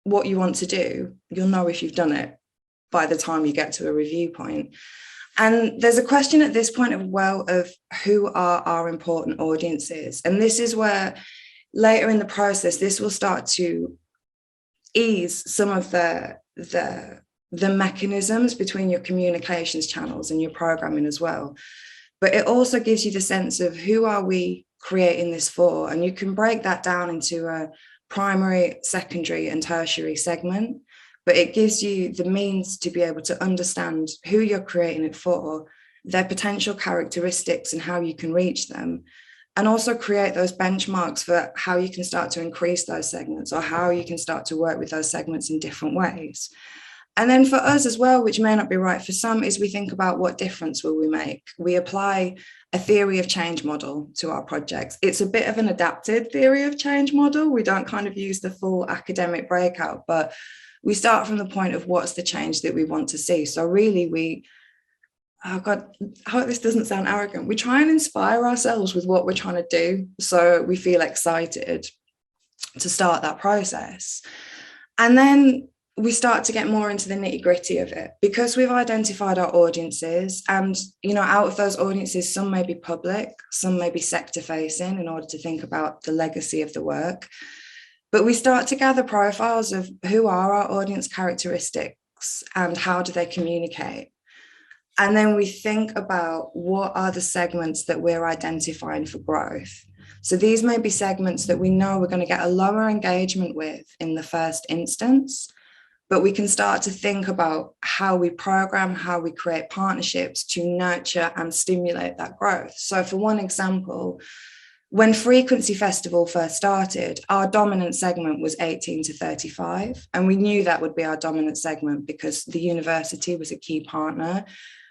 what you want to do, you'll know if you've done it by the time you get to a review point. And there's a question at this point of who are our important audiences? And this is where later in the process, this will start to ease some of the mechanisms between your communications channels and your programming as well. But it also gives you the sense of who are we creating this for? And you can break that down into a primary, secondary, and tertiary segment. But it gives you the means to be able to understand who you're creating it for, their potential characteristics and how you can reach them, and also create those benchmarks for how you can start to increase those segments or how you can start to work with those segments in different ways. And then for us as well, which may not be right for some, is we think about what difference will we make. We apply a theory of change model to our projects. It's a bit of an adapted theory of change model. We don't kind of use the full academic breakout, but we start from the point of what's the change that we want to see. So really oh God, I hope this doesn't sound arrogant. We try and inspire ourselves with what we're trying to do, so we feel excited to start that process. And then we start to get more into the nitty-gritty of it, because we've identified our audiences, and out of those audiences, some may be public, some may be sector facing in order to think about the legacy of the work. But we start to gather profiles of who are our audience characteristics and how do they communicate. And then we think about what are the segments that we're identifying for growth. So these may be segments that we know we're going to get a lower engagement with in the first instance, but we can start to think about how we program, how we create partnerships to nurture and stimulate that growth. So for one example, when Frequency Festival first started, our dominant segment was 18 to 35. And we knew that would be our dominant segment because the university was a key partner.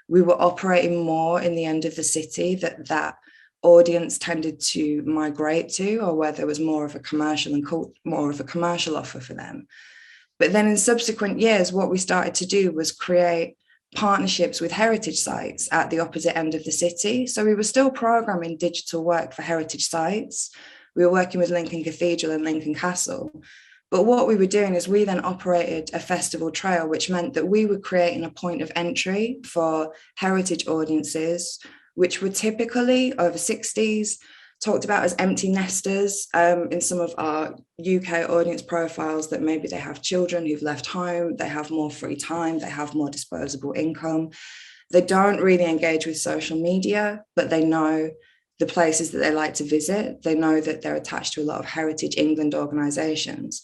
We were operating more in the end of the city that audience tended to migrate to, or where there was more of a commercial offer for them. But then in subsequent years, what we started to do was create partnerships with heritage sites at the opposite end of the city. So we were still programming digital work for heritage sites. We were working with Lincoln Cathedral and Lincoln Castle. But what we were doing is we then operated a festival trail, which meant that we were creating a point of entry for heritage audiences, which were typically over 60s, talked about as empty nesters in some of our UK audience profiles, that maybe they have children who've left home, they have more free time, they have more disposable income. They don't really engage with social media, but they know the places that they like to visit. They know that they're attached to a lot of Heritage England organisations.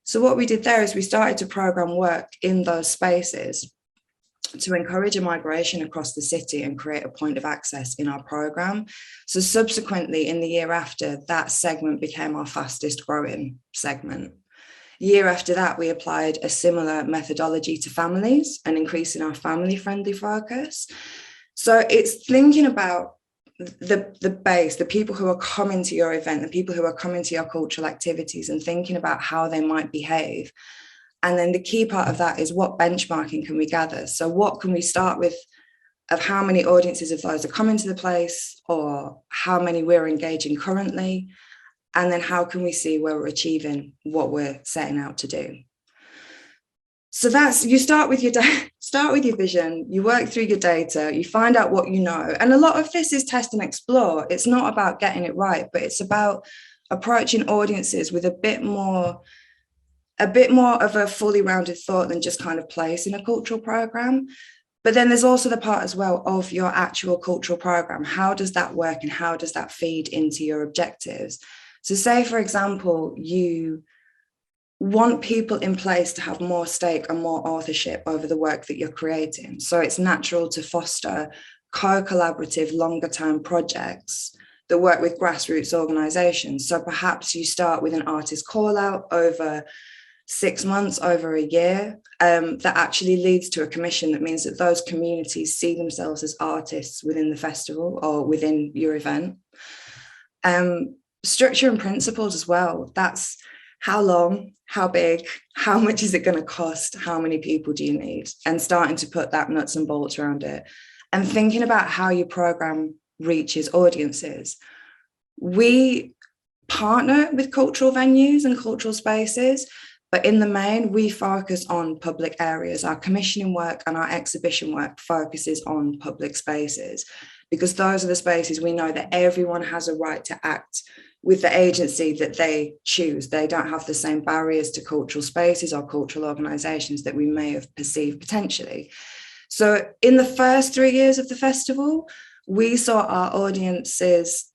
So what we did there is we started to programme work in those spaces to encourage a migration across the city and create a point of access in our programme. So subsequently, in the year after, that segment became our fastest growing segment. Year after that, we applied a similar methodology to families and increasing our family-friendly focus. So it's thinking about the base, the people who are coming to your event, the people who are coming to your cultural activities, and thinking about how they might behave. And then the key part of that is what benchmarking can we gather? So what can we start with of how many audiences of those are coming to the place, or how many we're engaging currently? And then how can we see where we're achieving what we're setting out to do? So that's, you start with your vision, you work through your data, you find out what you know. And a lot of this is test and explore. It's not about getting it right, but it's about approaching audiences with a bit more of a fully rounded thought than just kind of place in a cultural program. But then there's also the part as well of your actual cultural program. How does that work and how does that feed into your objectives? So say, for example, you want people in place to have more stake and more authorship over the work that you're creating. So it's natural to foster co-collaborative longer term projects that work with grassroots organizations. So perhaps you start with an artist call out over 6 months, over a year, that actually leads to a commission. That means that those communities see themselves as artists within the festival or within your event. Structure and principles as well. That's how long, how big, how much is it going to cost, how many people do you need, and starting to put that nuts and bolts around it, and thinking about how your program reaches audiences. We partner with cultural venues and cultural spaces, but in the main, we focus on public areas. Our commissioning work and our exhibition work focuses on public spaces, because those are the spaces we know that everyone has a right to act with the agency that they choose. They don't have the same barriers to cultural spaces or cultural organisations that we may have perceived potentially. So in the first 3 years of the festival, we saw our audiences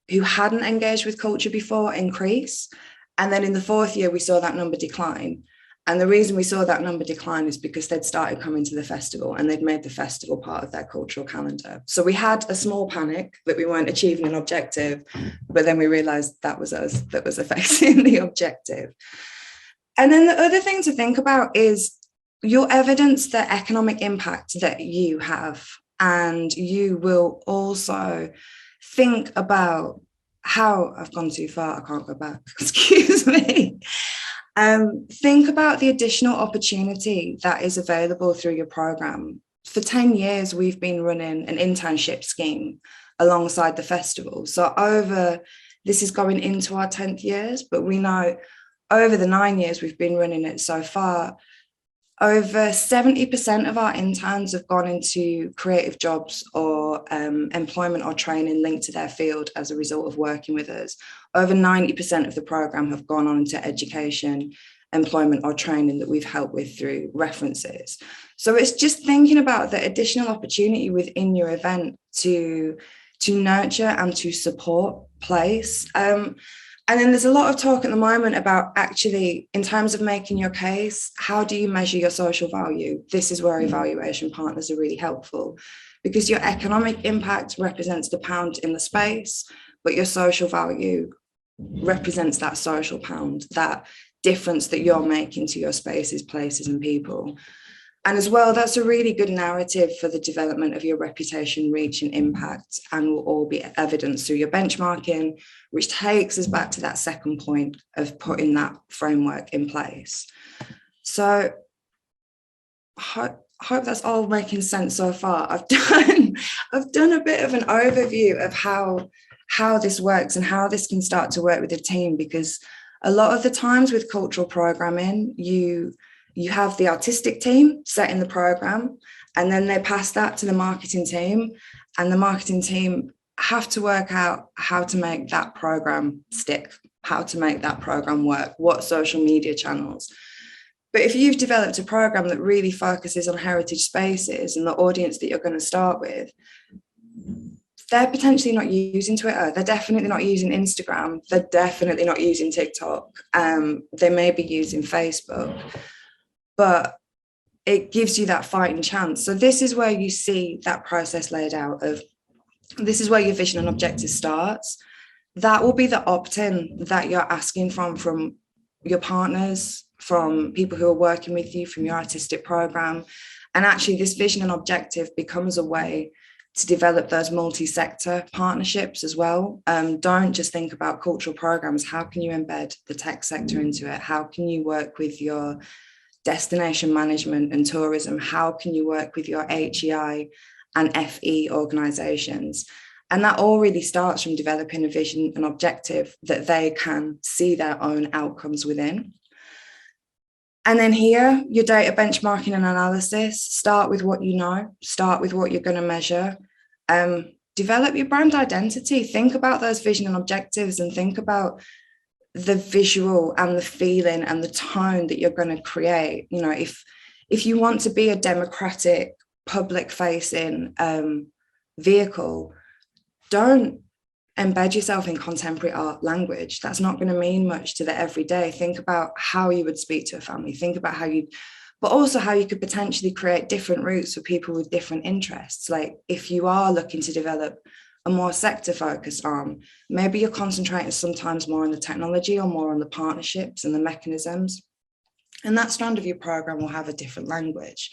who hadn't engaged with culture before increase. And then in the 4th year, we saw that number decline. And the reason we saw that number decline is because they'd started coming to the festival and they'd made the festival part of their cultural calendar. So we had a small panic that we weren't achieving an objective, but then we realised that was us that was affecting the objective. And then the other thing to think about is you'll evidence the economic impact that you have, and you will also think about how I've gone too far. I can't go back. Excuse me. Think about the additional opportunity that is available through your program. For 10 years, we've been running an internship scheme alongside the festival. So this is going into our 10th years, but we know over the 9 years we've been running it so far, over 70% of our interns have gone into creative jobs or employment or training linked to their field as a result of working with us. Over 90% of the program have gone on into education, employment or training that we've helped with through references. So it's just thinking about the additional opportunity within your event to nurture and to support place. And then there's a lot of talk at the moment about actually, in terms of making your case, how do you measure your social value? This is where evaluation partners are really helpful, because your economic impact represents the pound in the space, but your social value represents that social pound, that difference that you're making to your spaces, places, and people. And as well, that's a really good narrative for the development of your reputation, reach, and impact, and will all be evidenced through your benchmarking, which takes us back to that second point of putting that framework in place. So I hope that's all making sense so far. I've done a bit of an overview of how this works and how this can start to work with a team, because a lot of the times with cultural programming, you have the artistic team setting the program, and then they pass that to the marketing team, and the marketing team have to work out how to make that program stick, how to make that program work, what social media channels. But if you've developed a program that really focuses on heritage spaces and the audience that you're going to start with, they're potentially not using Twitter. They're definitely not using Instagram. They're definitely not using TikTok. They may be using Facebook, but it gives you that fighting chance. So this is where you see that process laid out of, this is where your vision and objective starts. That will be the opt-in that you're asking from your partners, from people who are working with you, from your artistic program. And actually this vision and objective becomes a way to develop those multi-sector partnerships as well. Don't just think about cultural programs. How can you embed the tech sector into it? How can you work with your destination management and tourism? How can you work with your HEI and FE organizations? And that all really starts from developing a vision and objective that they can see their own outcomes within. And then here, your data benchmarking and analysis, start with what you know, start with what you're going to measure, develop your brand identity, think about those vision and objectives, and think about the visual and the feeling and the tone that you're going to create. You know, if you want to be a democratic public-facing vehicle, don't embed yourself in contemporary art language. That's not going to mean much to the everyday. Think about how you would speak to a family. Think about how you, but also how you could potentially create different routes for people with different interests. Like if you are looking to develop a more sector-focused arm, maybe you're concentrating sometimes more on the technology or more on the partnerships and the mechanisms. And that strand of your program will have a different language.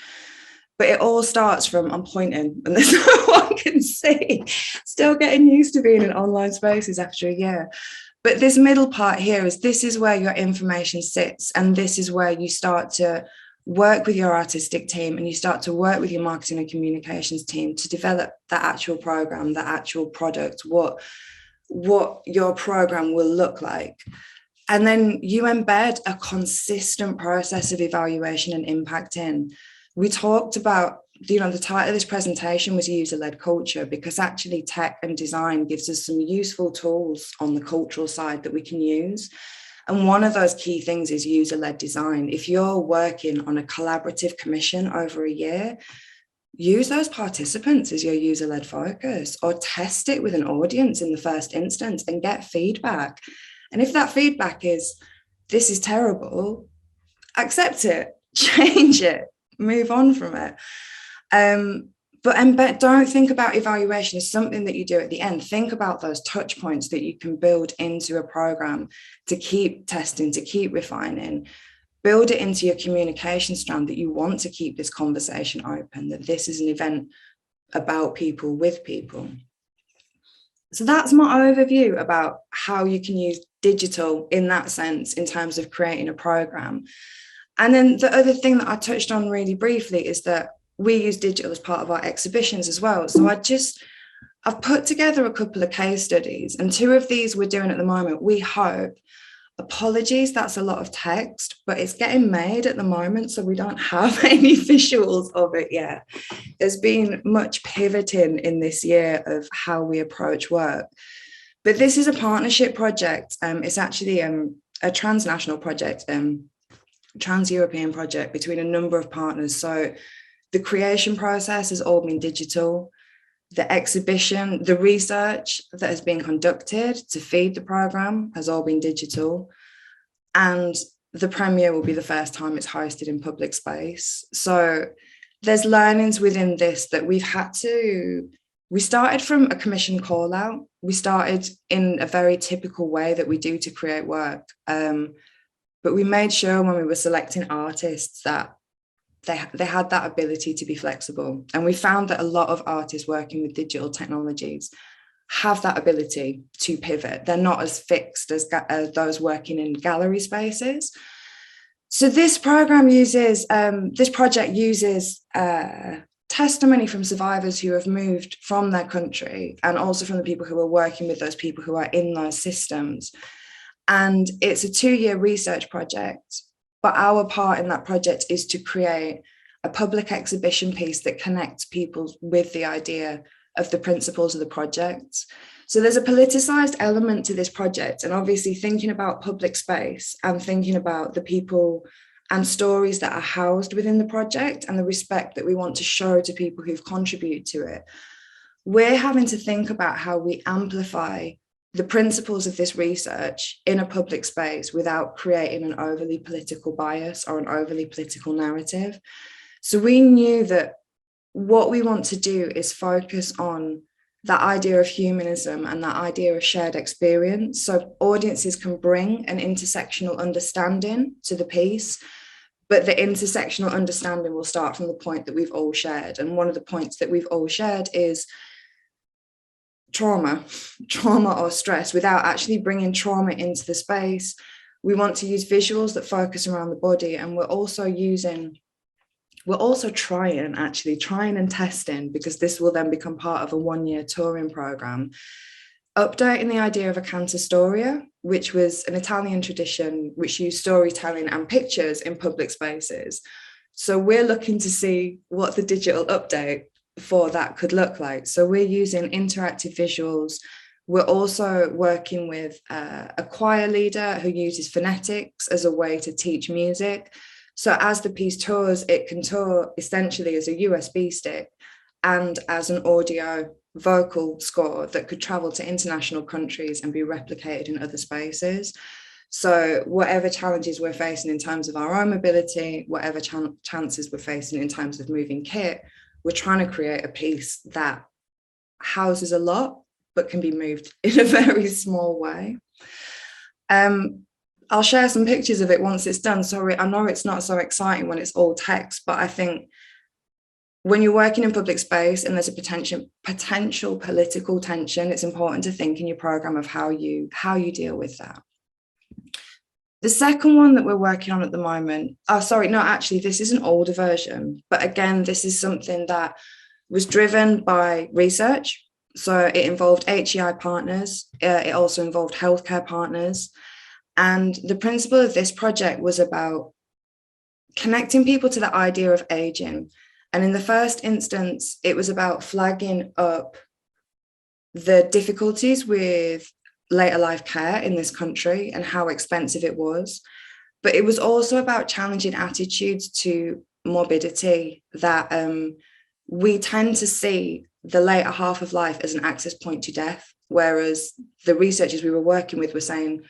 But it all starts from, I'm pointing and there's no one can see. Still getting used to being in online spaces after a year. But this middle part here is, this is where your information sits. And this is where you start to work with your artistic team and you start to work with your marketing and communications team to develop that actual program, that actual product, what your program will look like. And then you embed a consistent process of evaluation and impact in. We talked about, the title of this presentation was user-led culture, because actually tech and design gives us some useful tools on the cultural side that we can use. And one of those key things is user-led design. If you're working on a collaborative commission over a year, use those participants as your user-led focus, or test it with an audience in the first instance and get feedback. And if that feedback is, this is terrible, accept it, change it, move on from it. But don't think about evaluation as something that you do at the end. Think about those touch points that you can build into a program to keep testing, to keep refining. Build it into your communication strand that you want to keep this conversation open, that this is an event about people, with people. So that's my overview about how you can use digital in that sense, in terms of creating a program. And then the other thing that I touched on really briefly is that we use digital as part of our exhibitions as well. So I've put together a couple of case studies, and 2 of these we're doing at the moment. We hope, apologies, that's a lot of text, but it's getting made at the moment, so we don't have any visuals of it yet. There's been much pivoting in this year of how we approach work. But this is a partnership project. It's actually a transnational project, trans-European project between a number of partners. So the creation process has all been digital. The exhibition, the research that has been conducted to feed the program has all been digital. And the premiere will be the first time it's hosted in public space. So there's learnings within this that we started from a commission call out. We started in a very typical way that we do to create work. But we made sure when we were selecting artists that they had that ability to be flexible. And we found that a lot of artists working with digital technologies have that ability to pivot. They're not as fixed as those working in gallery spaces. So this project uses testimony from survivors who have moved from their country, and also from the people who are working with those people who are in those systems. And it's a 2-year research project. But our part in that project is to create a public exhibition piece that connects people with the idea of the principles of the project. So there's a politicized element to this project, and obviously thinking about public space and thinking about the people and stories that are housed within the project and the respect that we want to show to people who've contributed to it. We're having to think about how we amplify the principles of this research in a public space without creating an overly political bias or an overly political narrative. So we knew that what we want to do is focus on that idea of humanism and that idea of shared experience, so audiences can bring an intersectional understanding to the piece, but the intersectional understanding will start from the point that we've all shared. And one of the points that we've all shared is trauma or stress, without actually bringing trauma into the space. We want to use visuals that focus around the body, and we're also trying and testing, because this will then become part of a 1-year touring program, updating the idea of a cancer storia, which was an Italian tradition which used storytelling and pictures in public spaces. So we're looking to see what the digital update for that could look like. So we're using interactive visuals. We're also working with a choir leader who uses phonetics as a way to teach music. So as the piece tours, it can tour essentially as a USB stick and as an audio vocal score that could travel to international countries and be replicated in other spaces. So whatever challenges we're facing in terms of our own mobility, whatever chances we're facing in terms of moving kit, we're trying to create a piece that houses a lot, but can be moved in a very small way. I'll share some pictures of it once it's done. Sorry, I know it's not so exciting when it's all text, but I think when you're working in public space and there's a potential political tension, it's important to think in your program of how you deal with that. The second one that we're working on at the moment, this is an older version, but again, this is something that was driven by research. So it involved HEI partners. It also involved healthcare partners. And the principle of this project was about connecting people to the idea of aging. And in the first instance, it was about flagging up the difficulties with later life care in this country and how expensive it was. But it was also about challenging attitudes to morbidity, that we tend to see the later half of life as an access point to death, whereas the researchers we were working with were saying,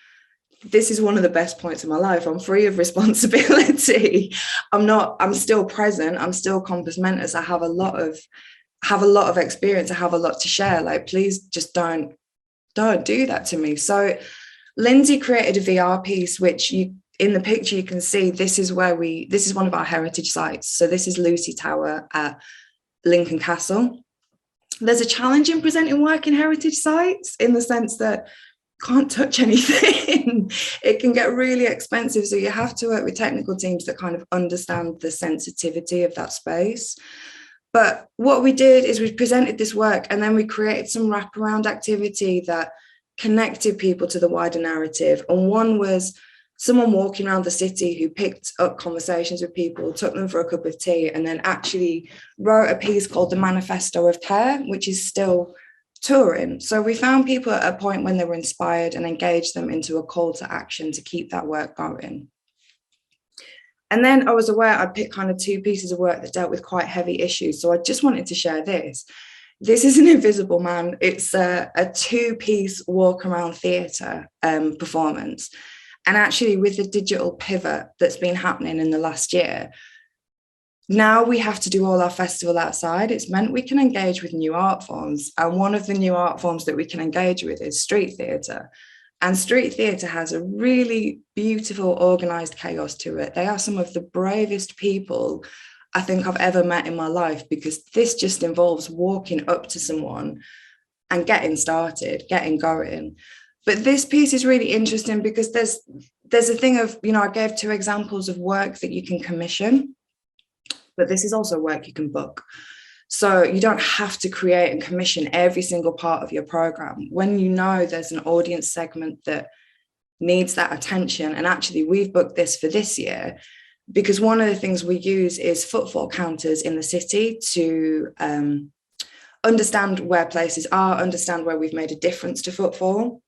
this is one of the best points of my life. I'm free of responsibility. I'm still present. I'm still compos mentis. I have a lot of experience. I have a lot to share. Like, please just don't do that to me. So Lindsay created a VR piece, which in the picture you can see, this is one of our heritage sites. So this is Lucy Tower at Lincoln Castle. There's a challenge in presenting work in heritage sites in the sense that can't touch anything. It can get really expensive. So you have to work with technical teams that kind of understand the sensitivity of that space. But what we did is we presented this work and then we created some wraparound activity that connected people to the wider narrative. And one was someone walking around the city who picked up conversations with people, took them for a cup of tea, and then actually wrote a piece called The Manifesto of Care, which is still touring. So we found people at a point when they were inspired and engaged them into a call to action to keep that work going. And then I was aware I'd picked kind of two pieces of work that dealt with quite heavy issues. So I just wanted to share this. This is an Invisible Man. It's a two-piece walk around theatre performance. And actually with the digital pivot that's been happening in the last year, now we have to do all our festival outside. It's meant we can engage with new art forms. And one of the new art forms that we can engage with is street theatre. And street theatre has a really beautiful organised chaos to it. They are some of the bravest people I think I've ever met in my life, because this just involves walking up to someone and getting started, getting going. But this piece is really interesting because there's a thing of, I gave two examples of work that you can commission, but this is also work you can book. So you don't have to create and commission every single part of your program. When you know there's an audience segment that needs that attention, and actually we've booked this for this year, because one of the things we use is footfall counters in the city to understand where places are, understand where we've made a difference to footfall.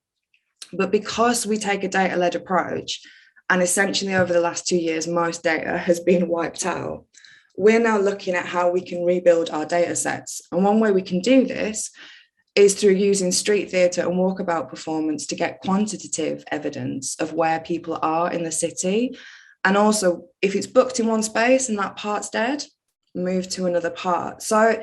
But because we take a data-led approach, and essentially over the last 2 years, most data has been wiped out, we're now looking at how we can rebuild our data sets. And one way we can do this is through using street theatre and walkabout performance to get quantitative evidence of where people are in the city. And also, if it's booked in one space and that part's dead, move to another part. So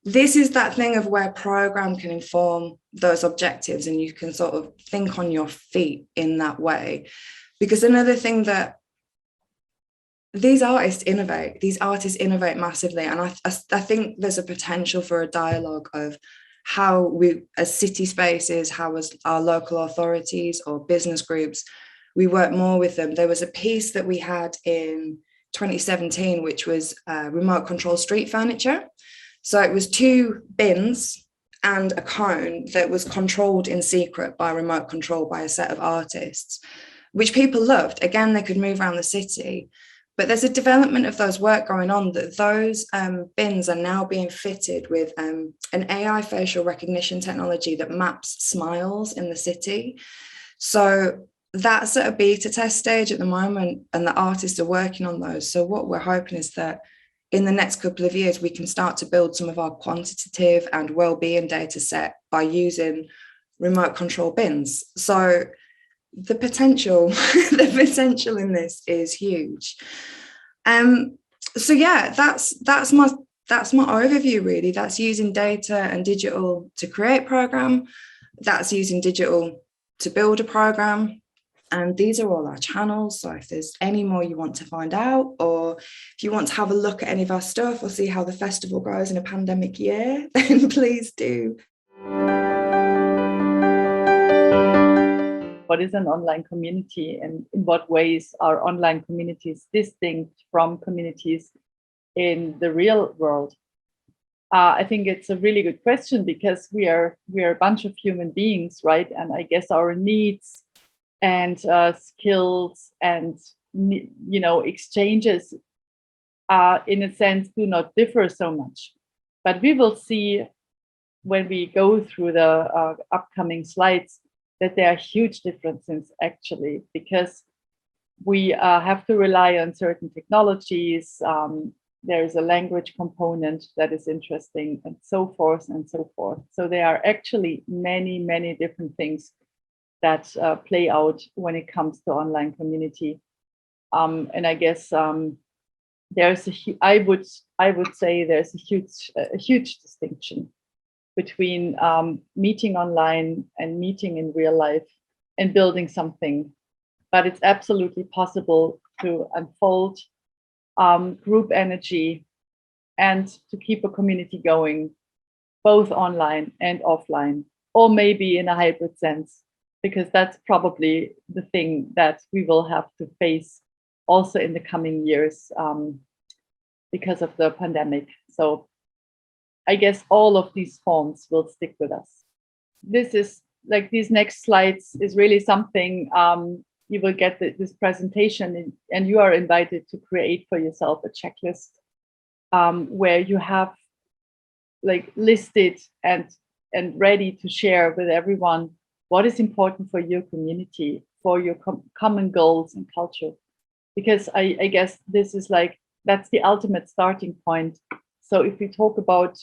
this is that thing of where program can inform those objectives, and you can sort of think on your feet in that way. Because another thing that these artists innovate massively. And I think there's a potential for a dialogue of how we, as city spaces, how as our local authorities or business groups, we work more with them. There was a piece that we had in 2017, which was remote control street furniture. So it was 2 bins and a cone that was controlled in secret by remote control by a set of artists, which people loved. Again, they could move around the city. But there's a development of those work going on that those bins are now being fitted with an AI facial recognition technology that maps smiles in the city. So that's at a beta test stage at the moment, and the artists are working on those. So what we're hoping is that in the next couple of years, we can start to build some of our quantitative and well-being data set by using remote control bins. So the potential, the potential in this is huge. So yeah, that's my overview really. That's using data and digital to create program. That's using digital to build a program. And these are all our channels. So if there's any more you want to find out, or if you want to have a look at any of our stuff or see how the festival goes in a pandemic year, then please do. What is an online community, and in what ways are online communities distinct from communities in the real world? I think it's a really good question, because we are a bunch of human beings, right? And I guess our needs and skills and exchanges in a sense do not differ so much. But we will see when we go through the upcoming slides that there are huge differences actually, because we have to rely on certain technologies. There is a language component that is interesting, and so forth and so forth. So there are actually many, many different things that play out when it comes to online community. And I guess there's I would say there's a huge distinction between meeting online and meeting in real life and building something. But it's absolutely possible to unfold group energy and to keep a community going, both online and offline, or maybe in a hybrid sense, because that's probably the thing that we will have to face also in the coming years because of the pandemic. So I guess all of these forms will stick with us. This is like these next slides is really something you will get this presentation, and you are invited to create for yourself a checklist where you have like listed and ready to share with everyone what is important for your community, for your common goals and culture. Because I guess this is like, that's the ultimate starting point. So if we talk about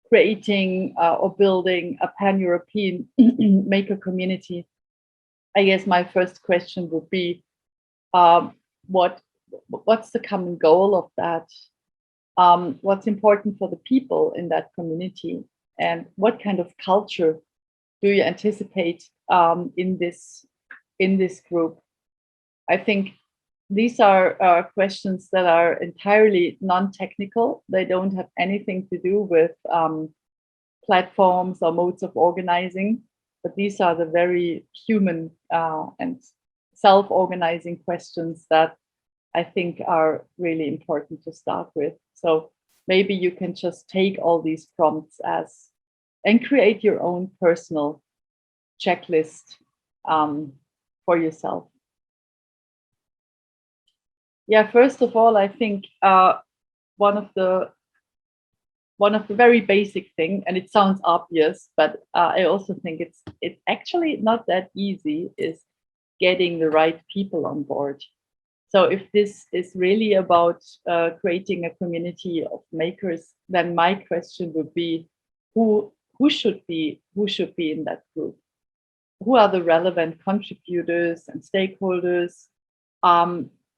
creating or building a pan-European maker community, I guess my first question would be, what's the common goal of that? What's important for the people in that community? And what kind of culture do you anticipate in this group? I think these are questions that are entirely non-technical. They don't have anything to do with platforms or modes of organizing, but these are the very human and self-organizing questions that I think are really important to start with. So maybe you can just take all these prompts and create your own personal checklist for yourself. Yeah, first of all, I think one of the very basic thing, and it sounds obvious, but I also think it's actually not that easy, is getting the right people on board. So if this is really about creating a community of makers, then my question would be, who should be in that group? Who are the relevant contributors and stakeholders?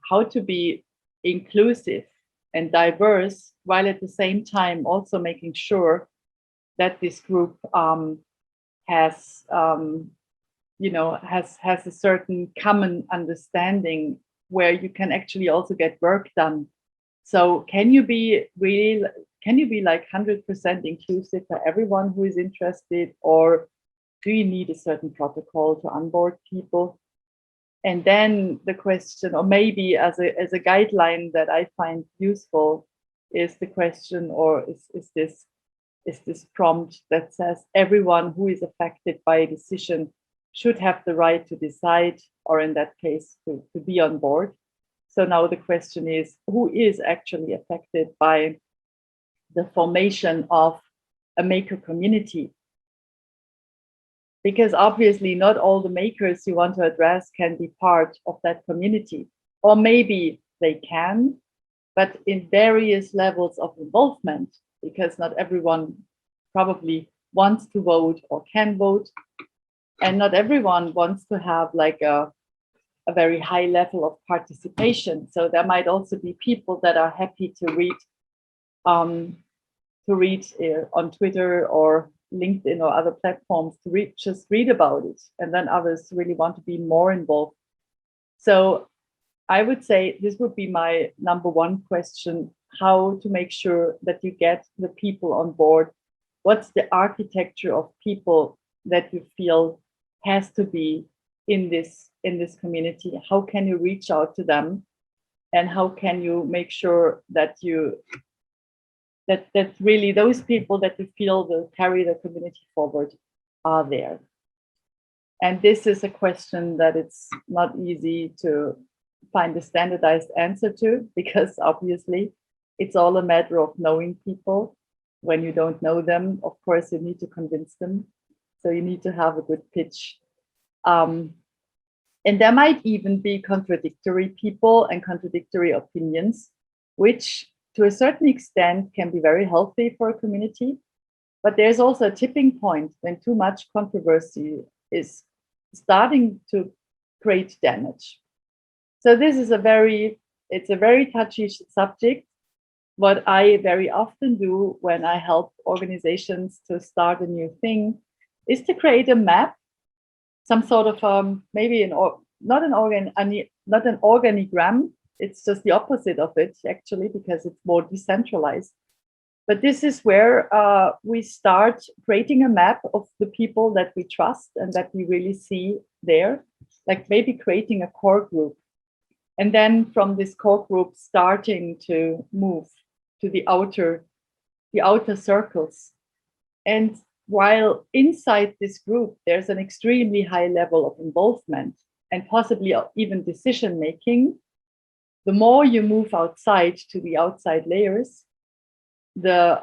How to be inclusive and diverse, while at the same time also making sure that this group has a certain common understanding where you can actually also get work done. So can you be like 100% inclusive for everyone who is interested, or do you need a certain protocol to onboard people? And then the question, or maybe as a guideline that I find useful, is the question, or is this prompt that says everyone who is affected by a decision should have the right to decide, or in that case, to be on board. So now the question is, who is actually affected by the formation of a maker community? because obviously not all the makers you want to address can be part of that community, or maybe they can, but in various levels of involvement, because not everyone probably wants to vote or can vote, and not everyone wants to have like a very high level of participation. So there might also be people that are happy to read on Twitter or LinkedIn or other platforms to just read about it, and then others really want to be more involved. So I would say this would be my number one question: how to make sure that you get the people on board. What's the architecture of people that you feel has to be in this community? How can you reach out to them, and how can you make sure that that really those people that you feel will carry the community forward are there? And this is a question that it's not easy to find a standardized answer to, because obviously it's all a matter of knowing people. When you don't know them, of course, you need to convince them. So you need to have a good pitch. And there might even be contradictory people and contradictory opinions, which to a certain extent can be very healthy for a community. But there's also a tipping point when too much controversy is starting to create damage. So this is it's a very touchy subject. What I very often do when I help organizations to start a new thing is to create a map, some sort of maybe not an organigram. It's just the opposite of it, actually, because it's more decentralized. But this is where we start creating a map of the people that we trust and that we really see there, like maybe creating a core group. And then from this core group, starting to move to the outer circles. And while inside this group, there's an extremely high level of involvement and possibly even decision making, the more you move outside to the outside layers, the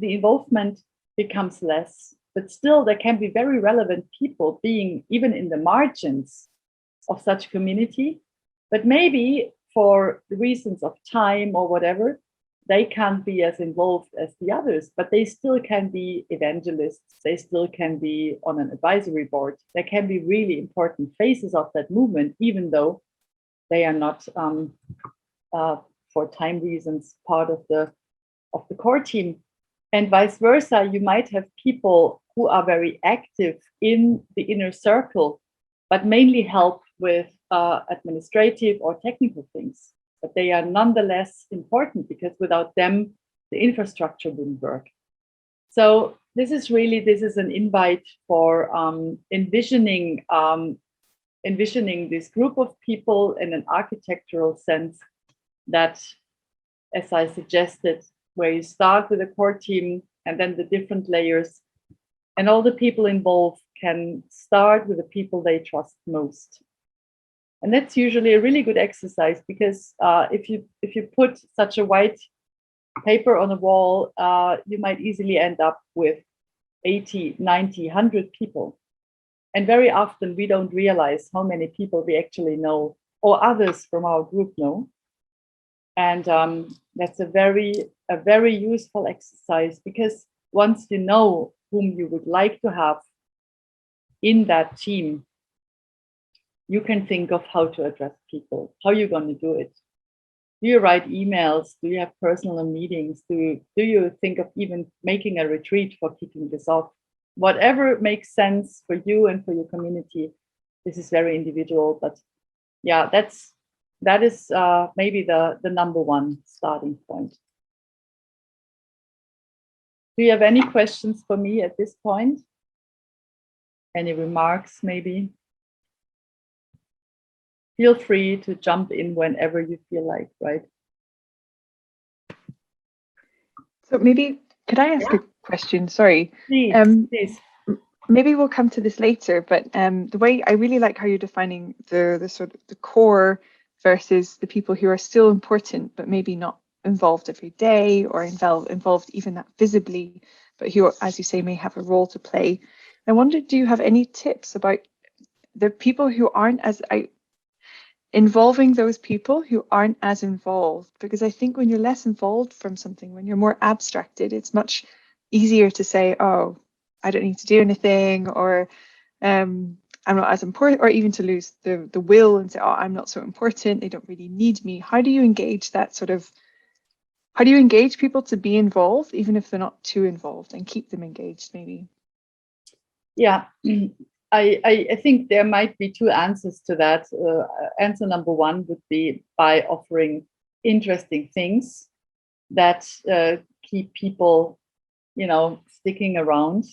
involvement becomes less. But still, there can be very relevant people being even in the margins of such community. But maybe for the reasons of time or whatever, they can't be as involved as the others, but they still can be evangelists. They still can be on an advisory board. They can be really important faces of that movement, even though they are not, for time reasons, part of the core team. And vice versa, you might have people who are very active in the inner circle, but mainly help with administrative or technical things. But they are nonetheless important, because without them, the infrastructure wouldn't work. So this is an invite for envisioning this group of people in an architectural sense that, as I suggested, where you start with a core team and then the different layers, and all the people involved can start with the people they trust most. And that's usually a really good exercise, because if you put such a white paper on a wall, you might easily end up with 80, 90, 100 people. And very often we don't realize how many people we actually know, or others from our group know. And that's a very useful exercise, because once you know whom you would like to have in that team, you can think of how to address people, how you're going to do it. Do you write emails? Do you have personal meetings? Do you think of even making a retreat for kicking this off? Whatever makes sense for you and for your community. This is very individual, but yeah, that is maybe the number one starting point. Do you have any questions for me at this point? Any remarks, maybe? Feel free to jump in whenever you feel like, right? So maybe, could I ask a question? Sorry. Please. Maybe we'll come to this later, but the way I really like how you're defining the sort of the core versus the people who are still important, but maybe not involved every day or involved even that visibly, but who, as you say, may have a role to play. I wondered, do you have any tips about the people who aren't as involving those people who aren't as involved? Because I think when you're less involved from something, when you're more abstracted, it's much easier to say, oh, I don't need to do anything, or I'm not as important, or even to lose the will and say, oh, I'm not so important, they don't really need me. How do you engage that sort of, how do you engage people to be involved, even if they're not too involved, and keep them engaged maybe? Yeah, I think there might be two answers to that. Answer number one would be by offering interesting things that keep people, sticking around.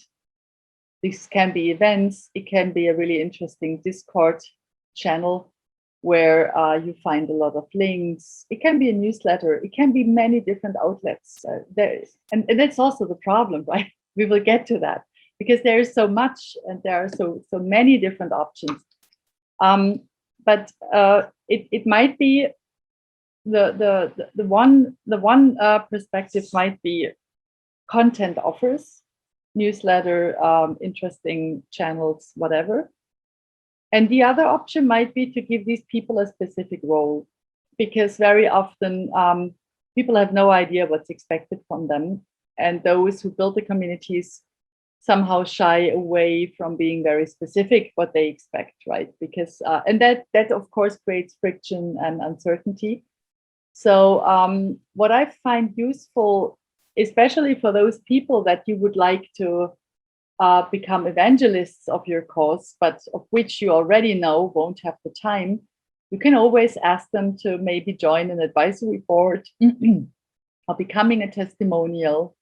This can be events. It can be a really interesting Discord channel where you find a lot of links. It can be a newsletter. It can be many different outlets. And that's also the problem, right? We will get to that because there is so much and there are so many different options. But it might be the one perspective might be content offers, newsletter, interesting channels, whatever. And the other option might be to give these people a specific role, because very often people have no idea what's expected from them. And those who build the communities somehow shy away from being very specific what they expect, right? Because, and that of course creates friction and uncertainty. So what I find useful, especially for those people that you would like to become evangelists of your cause, but of which you already know won't have the time, you can always ask them to maybe join an advisory board or becoming a testimonial,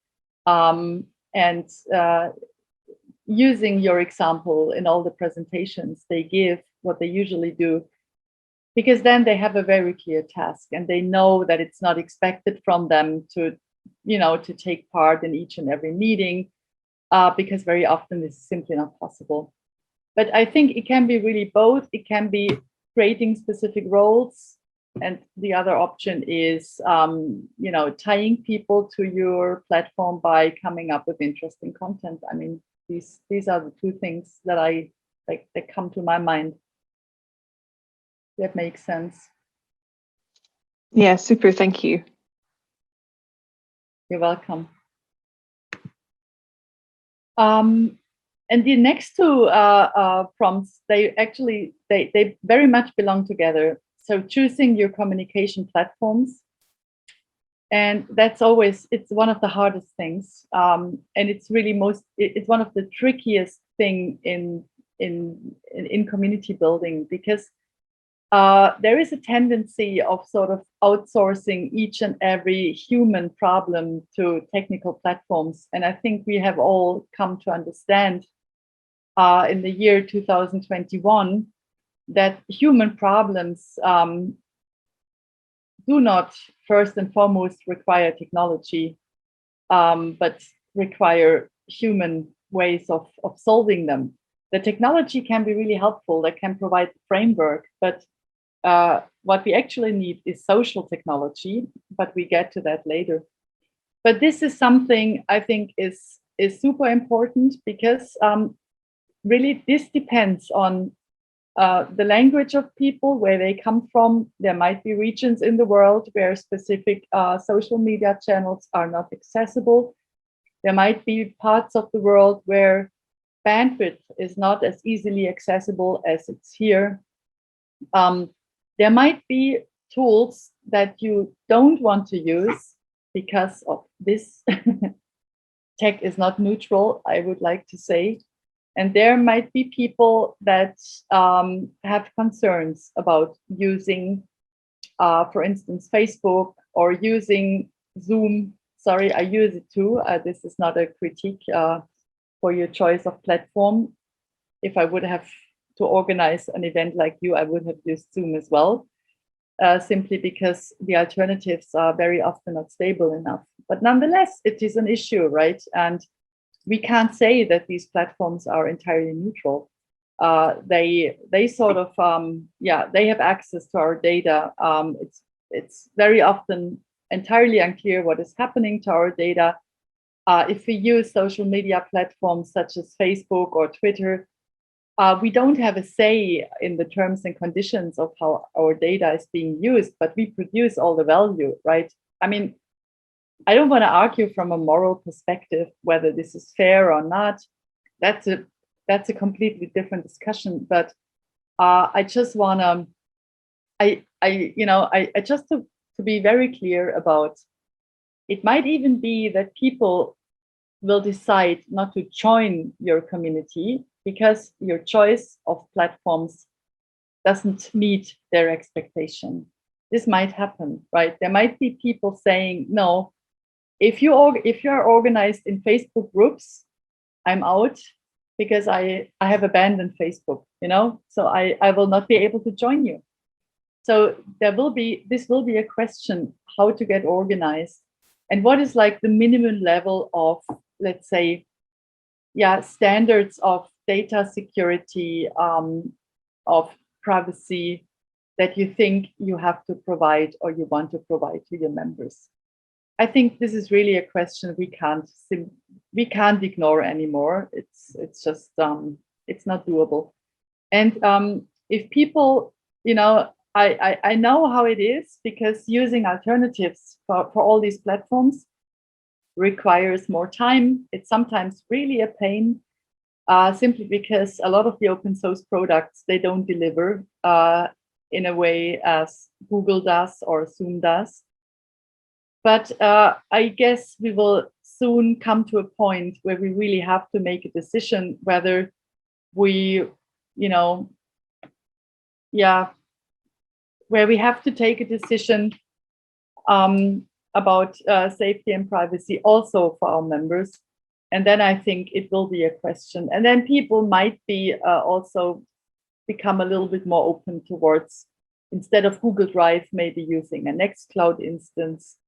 and using your example in all the presentations they give, what they usually do, because then they have a very clear task and they know that it's not expected from them to take part in each and every meeting, because very often this is simply not possible. But I think it can be really both. It can be creating specific roles, and the other option is tying people to your platform by coming up with interesting content. I mean, these are the two things that that come to my mind. That makes sense. Yeah, super, thank you. You're welcome. And the next two prompts, they very much belong together. So choosing your communication platforms, and that's always, it's one of the hardest things, and it's really it's one of the trickiest thing in community building, because there is a tendency of sort of outsourcing each and every human problem to technical platforms. And I think we have all come to understand in the year 2021 that human problems do not first and foremost require technology, but require human ways of solving them. The technology can be really helpful, that can provide the framework, but what we actually need is social technology, but we get to that later. But this is something I think is super important, because really this depends on the language of people, where they come from. There might be regions in the world where specific social media channels are not accessible. There might be parts of the world where bandwidth is not as easily accessible as it's here. There might be tools that you don't want to use because of this. Tech is not neutral, I would like to say. And there might be people that have concerns about using, for instance, Facebook, or using Zoom. Sorry, I use it too. This is not a critique for your choice of platform. If I would have to organize an event like you, I would have used Zoom as well, simply because the alternatives are very often not stable enough. But nonetheless, it is an issue, right? And we can't say that these platforms are entirely neutral. They sort of, they have access to our data. It's very often entirely unclear what is happening to our data. If we use social media platforms such as Facebook or Twitter, we don't have a say in the terms and conditions of how our data is being used, but we produce all the value, right? I mean, I don't want to argue from a moral perspective whether this is fair or not. That's a completely different discussion. But I just want to, I just to be very clear about, it might even be that people will decide not to join your community because your choice of platforms doesn't meet their expectation. This might happen, right? There might be people saying, no, if you are organized in Facebook groups, I'm out because I have abandoned Facebook, so I will not be able to join you. So this will be a question how to get organized and what is like the minimum level of, let's say, standards of data security, of privacy that you think you have to provide or you want to provide to your members. I think this is really a question we can't ignore anymore. It's just it's not doable. And if people, I know how it is because using alternatives for all these platforms requires more time. It's sometimes really a pain, simply because a lot of the open source products, they don't deliver in a way as Google does or Zoom does. But I guess we will soon come to a point where we really have to make a decision whether we, where we have to take a decision about safety and privacy also for our members. And then I think it will be a question. And then people might be also become a little bit more open towards, instead of Google Drive, maybe using a Nextcloud instance.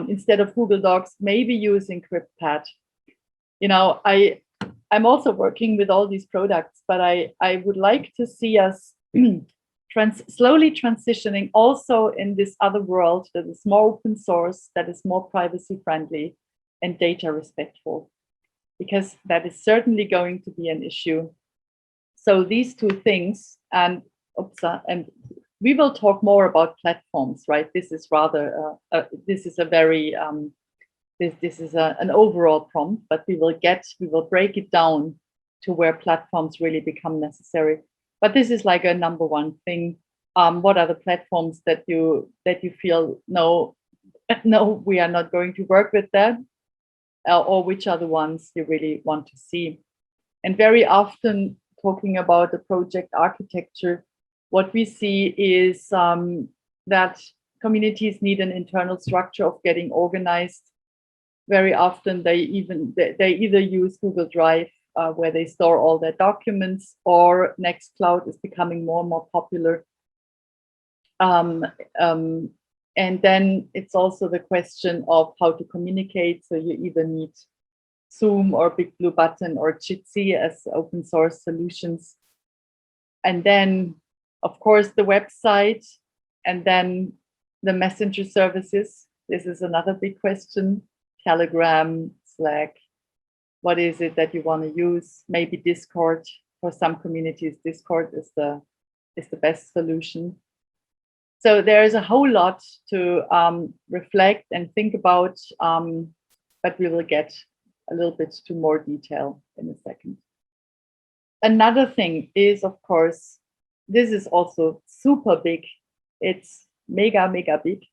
Instead of Google Docs, maybe using CryptPad. I'm also working with all these products, but I would like to see us slowly transitioning also in this other world that is more open source, that is more privacy friendly and data respectful, because that is certainly going to be an issue. So these two things, and we will talk more about platforms, right? This is rather, this is a very, this is an overall prompt, but we will break it down to where platforms really become necessary. But this is like a number one thing. What are the platforms that you feel, no, we are not going to work with that, or which are the ones you really want to see? And very often talking about the project architecture, what we see is that communities need an internal structure of getting organized. Very often they either use Google Drive, where they store all their documents, or Nextcloud is becoming more and more popular. And then it's also the question of how to communicate. So you either need Zoom or Big Blue Button or Jitsi as open source solutions. And then, of course, the website, and then the messenger services. This is another big question. Telegram, Slack, what is it that you want to use? Maybe Discord. For some communities, Discord is the best solution. So there is a whole lot to reflect and think about, but we will get a little bit to more detail in a second. Another thing is, of course, this is also super big. It's mega big.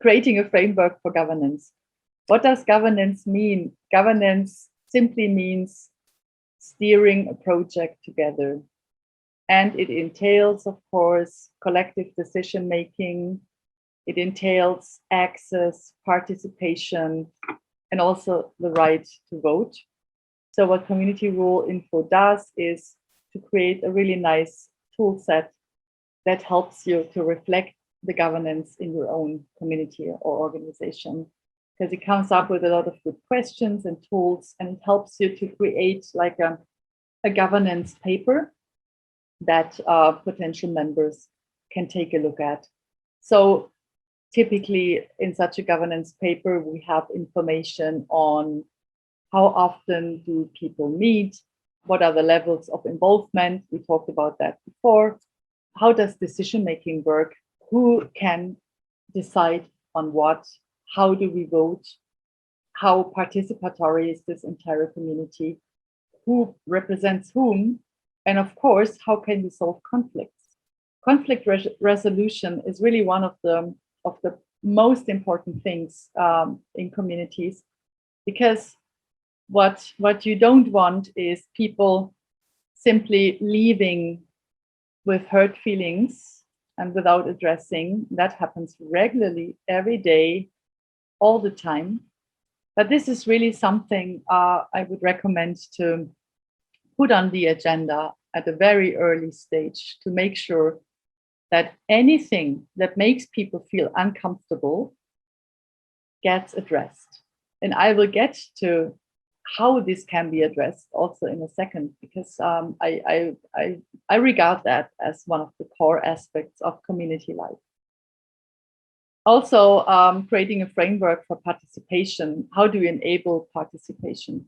Creating a framework for governance. What does governance mean? Governance simply means steering a project together. And it entails, of course, collective decision making. It entails access, participation, and also the right to vote. So what Community Rule Info does is to create a really nice tool set that helps you to reflect the governance in your own community or organization, because it comes up with a lot of good questions and tools, and it helps you to create like a governance paper that potential members can take a look at. So typically in such a governance paper, we have information on how often do people meet, what are the levels of involvement, we talked about that before, how does decision-making work, who can decide on what, how do we vote, how participatory is this entire community, who represents whom, and of course, how can we solve conflicts? Conflict resolution is really one of the most important things in communities, because what you don't want is people simply leaving with hurt feelings and without addressing. That happens regularly, every day, all the time. But this is really something I would recommend to put on the agenda at a very early stage, to make sure that anything that makes people feel uncomfortable gets addressed. And I will get to how this can be addressed also in a second, because I regard that as one of the core aspects of community life. Also, creating a framework for participation. How do we enable participation?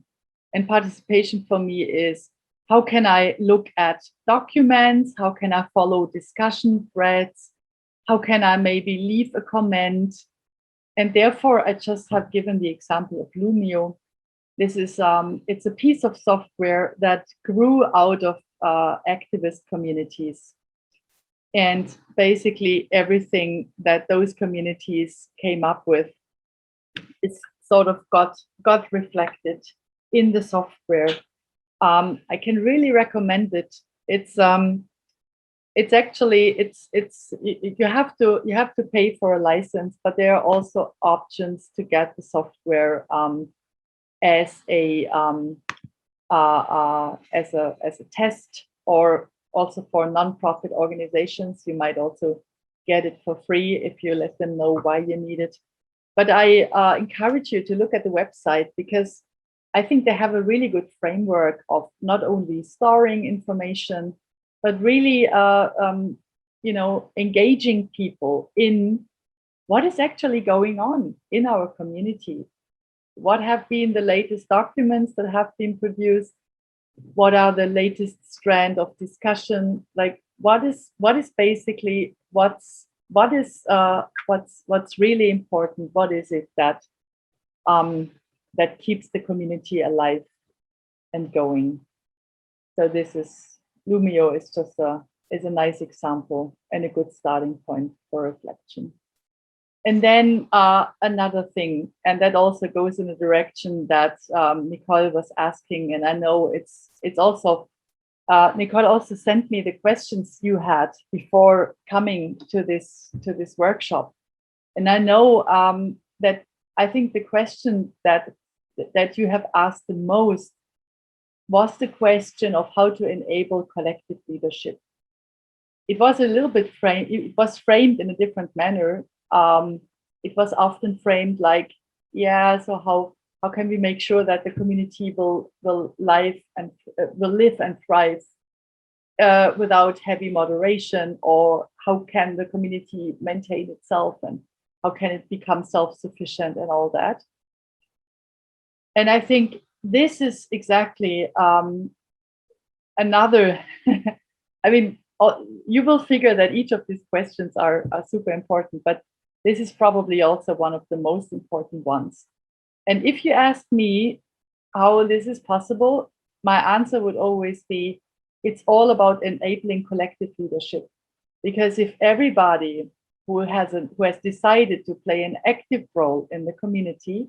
And participation for me is, how can I look at documents? How can I follow discussion threads? How can I maybe leave a comment? And therefore, I just have given the example of Lumio. This is, it's a piece of software that grew out of activist communities. And basically everything that those communities came up with is sort of got reflected in the software. I can really recommend it. It's actually you have to pay for a license, but there are also options to get the software as a test, or also for non-profit organizations. You might also get it for free if you let them know why you need it. But I encourage you to look at the website, because I think they have a really good framework of not only storing information, but really engaging people in what is actually going on in our community. What have been the latest documents that have been produced? What are the latest strand of discussion? Like, what is basically what's really important? What is it that that keeps the community alive and going? So this is, Lumio is just a nice example and a good starting point for reflection. And then another thing, and that also goes in the direction that Nicole was asking, and I know it's also, Nicole also sent me the questions you had before coming to this workshop. And I know that I think the question that you have asked the most was the question of how to enable collective leadership. It was a little bit framed, it was framed in a different manner. It was often framed like, yeah, so how can we make sure that the community will live and thrive without heavy moderation, or how can the community maintain itself, and how can it become self-sufficient and all that. And I think this is exactly another, I mean, you will figure that each of these questions are super important, but this is probably also one of the most important ones. And if you ask me how this is possible, my answer would always be, it's all about enabling collective leadership. Because if everybody who has decided to play an active role in the community,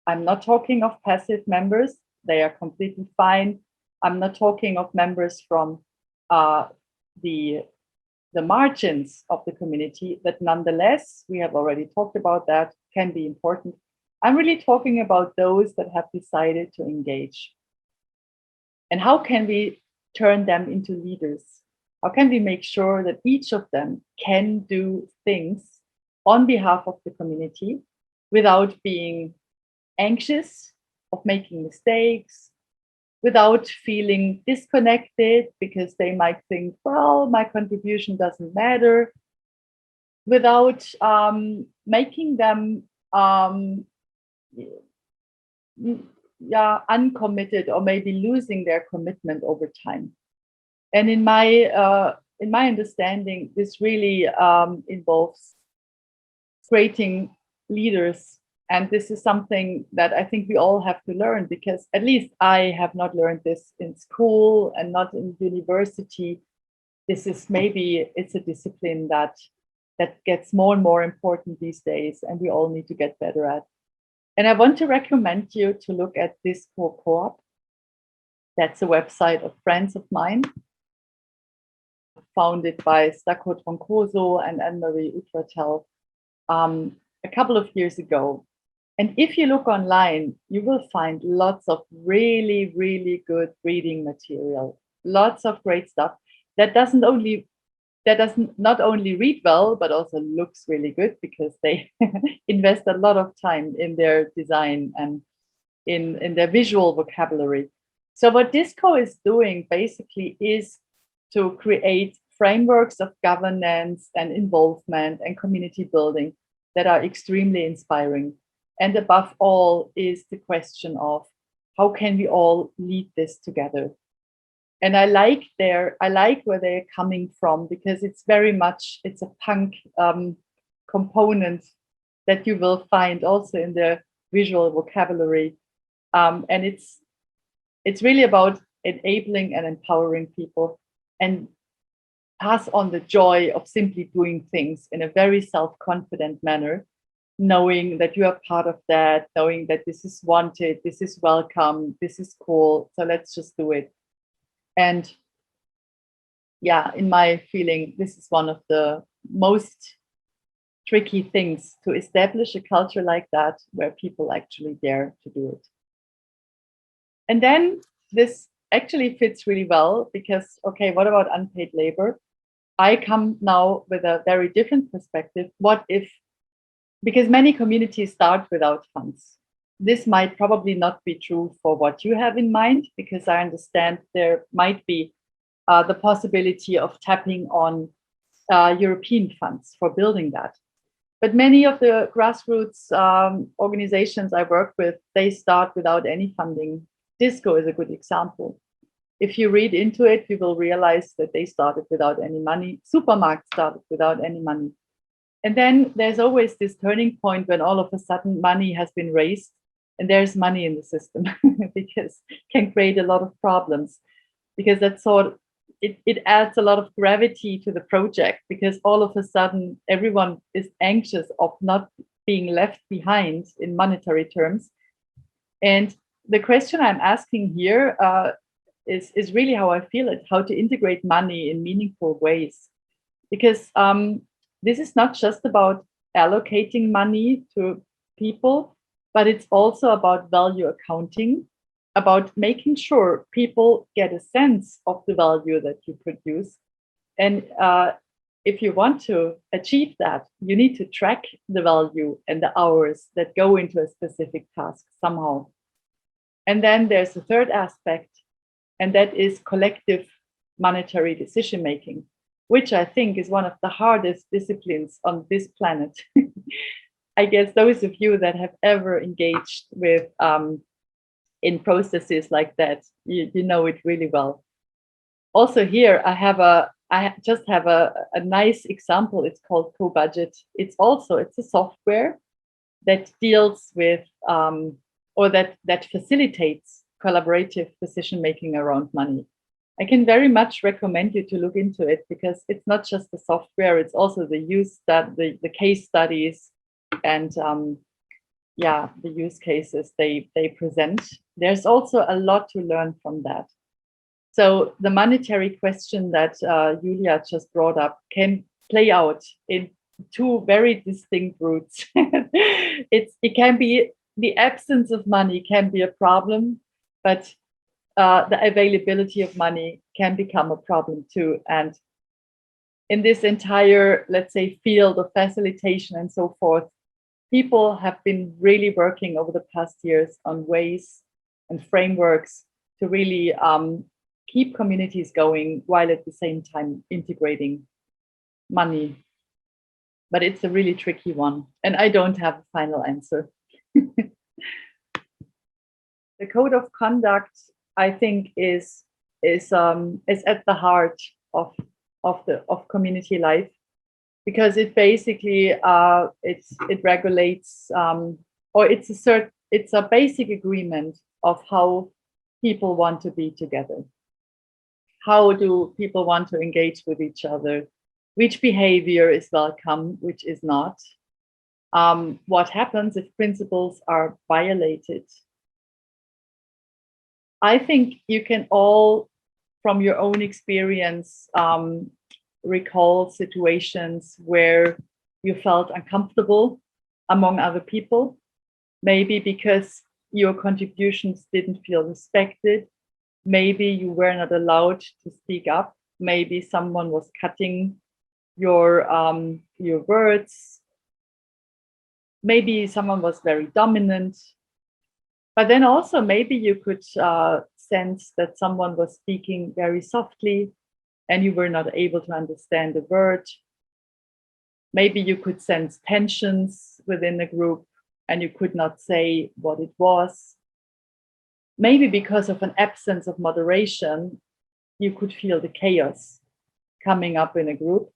I'm not talking of passive members, they are completely fine. I'm not talking of members from the margins of the community that nonetheless, we have already talked about that, can be important. I'm really talking about those that have decided to engage. And how can we turn them into leaders? How can we make sure that each of them can do things on behalf of the community without being anxious of making mistakes, without feeling disconnected because they might think, well, my contribution doesn't matter. without making them uncommitted or maybe losing their commitment over time. And in my understanding, this really involves creating leaders. And this is something that I think we all have to learn, because at least I have not learned this in school and not in university. This is it's a discipline that gets more and more important these days, and we all need to get better at. And I want to recommend you to look at Disco Co-op. That's a website of friends of mine, founded by Stacco Troncoso and Anne-Marie Utratel a couple of years ago. And if you look online, you will find lots of really, really good reading material, lots of great stuff that doesn't not only read well, but also looks really good, because they invest a lot of time in their design and in their visual vocabulary. So what Disco is doing basically is to create frameworks of governance and involvement and community building that are extremely inspiring. And above all is the question of how can we all lead this together? And I like where they're coming from, because it's very much, it's a punk component that you will find also in their visual vocabulary. And it's really about enabling and empowering people and pass on the joy of simply doing things in a very self-confident manner, knowing that you are part of that, knowing that this is wanted, this is welcome, this is cool, so let's just do it. And yeah, in my feeling, this is one of the most tricky things, to establish a culture like that where people actually dare to do it. And then this actually fits really well, because, okay, what about unpaid labor? I come now with a very different perspective. What if, because many communities start without funds. This might probably not be true for what you have in mind, because I understand there might be the possibility of tapping on European funds for building that. But many of the grassroots organizations I work with, they start without any funding. Disco is a good example. If you read into it, you will realize that they started without any money. Supermarket started without any money. And then there's always this turning point when all of a sudden money has been raised and there's money in the system, because it can create a lot of problems, because that's it adds a lot of gravity to the project, because all of a sudden everyone is anxious of not being left behind in monetary terms. And the question I'm asking here is really how I feel it, how to integrate money in meaningful ways. Because this is not just about allocating money to people, but it's also about value accounting, about making sure people get a sense of the value that you produce. And if you want to achieve that, you need to track the value and the hours that go into a specific task somehow. And then there's a third aspect, and that is collective monetary decision making, which I think is one of the hardest disciplines on this planet. I guess those of you that have ever engaged with in processes like that, you know it really well. Also here, I just have a nice example. It's called Co-Budget. It's a software that deals with or that facilitates collaborative decision making around money. I can very much recommend you to look into it, because it's not just the software, it's also the case studies and the use cases they present. There's also a lot to learn from that. So the monetary question that Julia just brought up can play out in two very distinct routes. It can be, the absence of money can be a problem, but the availability of money can become a problem too. And in this entire, let's say, field of facilitation and so forth, people have been really working over the past years on ways and frameworks to really keep communities going while at the same time integrating money. but it's a really tricky one, and I don't have a final answer. The code of conduct, I think, is at the heart of community life, because it basically it regulates, or it's a basic agreement of how people want to be together. How do people want to engage with each other? Which behavior is welcome, which is not? What happens if principles are violated? I think you can all, from your own experience, recall situations where you felt uncomfortable among other people, maybe because your contributions didn't feel respected. Maybe you were not allowed to speak up. Maybe someone was cutting your words. Maybe someone was very dominant. But then also maybe you could sense that someone was speaking very softly and you were not able to understand the word. Maybe you could sense tensions within the group and you could not say what it was. Maybe because of an absence of moderation, you could feel the chaos coming up in a group.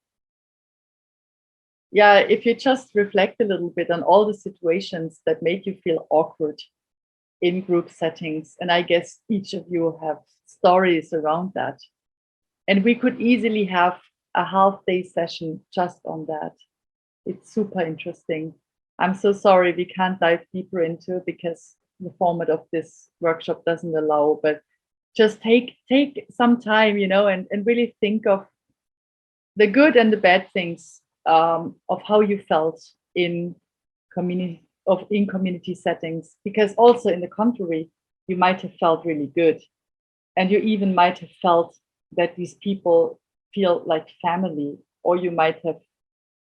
Yeah, if you just reflect a little bit on all the situations that made you feel awkward in group settings, and I guess each of you have stories around that. And we could easily have a half-day session just on that. It's super interesting. I'm so sorry we can't dive deeper into it because the format of this workshop doesn't allow, but just take some time, and really think of the good and the bad things of how you felt in community settings, because also in the contrary, you might have felt really good, and you even might have felt that these people feel like family, or you might have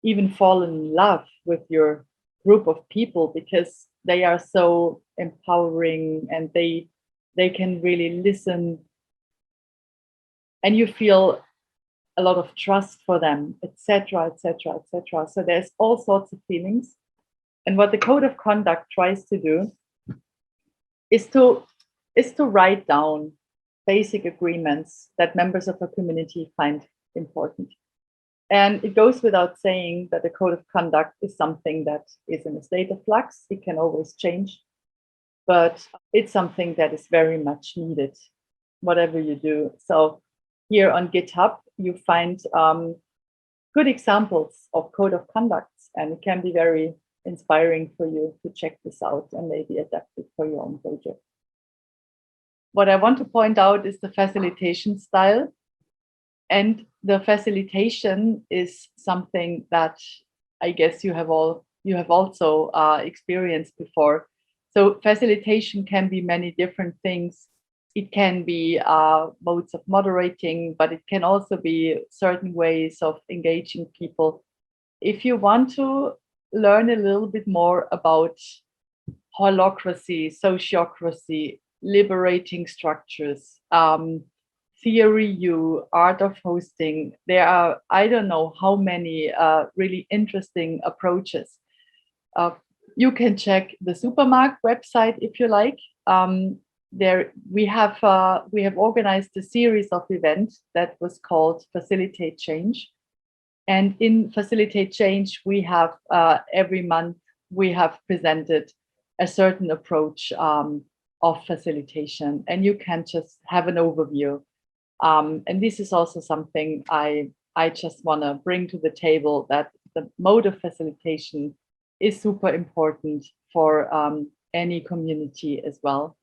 even fallen in love with your group of people because they are so empowering and they can really listen, and you feel a lot of trust for them, etc., etc., etc. So there's all sorts of feelings. And what the code of conduct tries to do is to write down basic agreements that members of a community find important. And it goes without saying that the code of conduct is something that is in a state of flux. It can always change, but it's something that is very much needed, whatever you do. So here on GitHub, you find good examples of code of conducts, and it can be very inspiring for you to check this out and maybe adapt it for your own project. What I want to point out is the facilitation style. And the facilitation is something that I guess you have also experienced before. So facilitation can be many different things. It can be modes of moderating, but it can also be certain ways of engaging people. If you want to learn a little bit more about holacracy, sociocracy, liberating structures, theory U, art of hosting, there are, I don't know how many really interesting approaches. You can check the Supermarkt website if you like. There we have organized a series of events that was called Facilitate Change. And in Facilitate Change, we have every month, we have presented a certain approach of facilitation, and you can just have an overview. And this is also something I just want to bring to the table, that the mode of facilitation is super important for any community as well.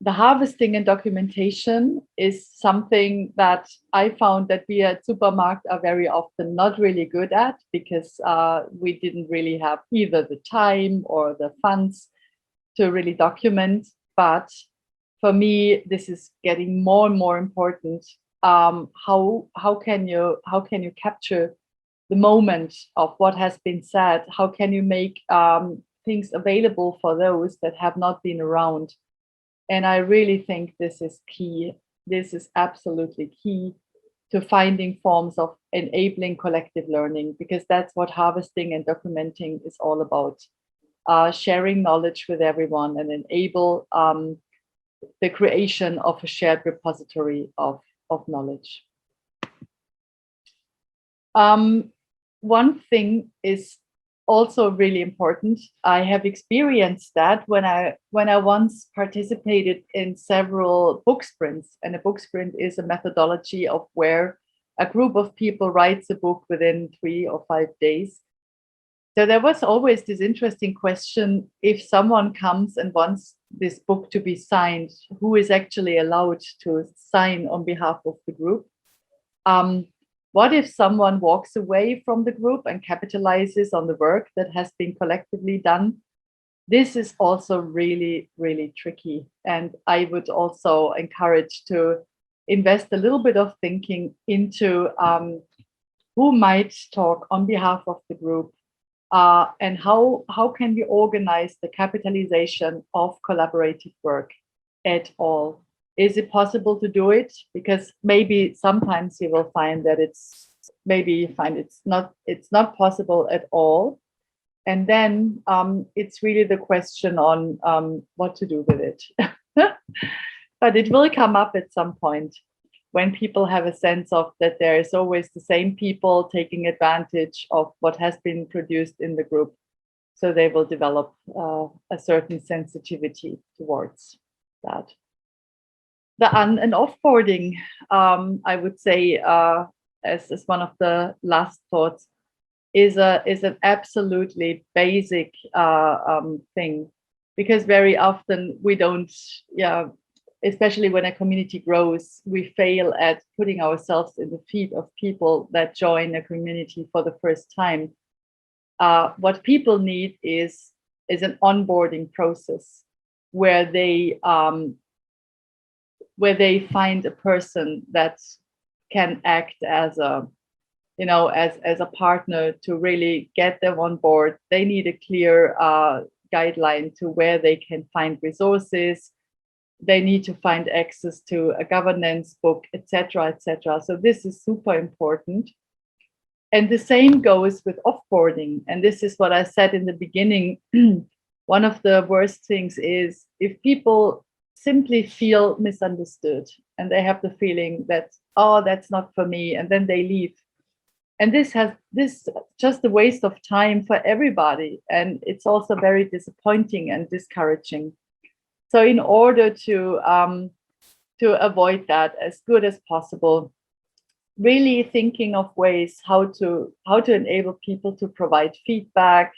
The harvesting and documentation is something that I found that we at Supermarkt are very often not really good at, because we didn't really have either the time or the funds to really document. But for me, this is getting more and more important. How can you capture the moment of what has been said? How can you make things available for those that have not been around? And I really think this is key. This is absolutely key finding forms of enabling collective learning, because that's what harvesting and documenting is all about. Sharing knowledge with everyone and enable the creation of a shared repository of knowledge. One thing is also really important. I have experienced that when I once participated in several book sprints, and a book sprint is a methodology of where a group of people writes a book within 3 or 5 days. So there was always this interesting question: if someone comes and wants this book to be signed, who is actually allowed to sign on behalf of the group? What if someone walks away from the group and capitalizes on the work that has been collectively done? This is also really, really tricky. And I would also encourage to invest a little bit of thinking into who might talk on behalf of the group, and how can we organize the capitalization of collaborative work at all? Is it possible to do it? Because maybe sometimes you will find that it's not possible at all. And then it's really the question on what to do with it. But it will come up at some point when people have a sense of that there is always the same people taking advantage of what has been produced in the group. So they will develop a certain sensitivity towards that. The on and offboarding, I would say, as one of the last thoughts, is an absolutely basic thing, because very often we don't, especially when a community grows, we fail at putting ourselves in the feet of people that join a community for the first time. What people need is an onboarding process where they find a person that can act as a partner to really get them on board. They need a clear guideline to where they can find resources. They need to find access to a governance book, etc., etc. So this is super important. And the same goes with offboarding. And this is what I said in the beginning. One of the worst things is if people simply feel misunderstood and they have the feeling that, oh, that's not for me, and then they leave. And this just a waste of time for everybody. And it's also very disappointing and discouraging. So in order to avoid that as good as possible, really thinking of ways how to enable people to provide feedback,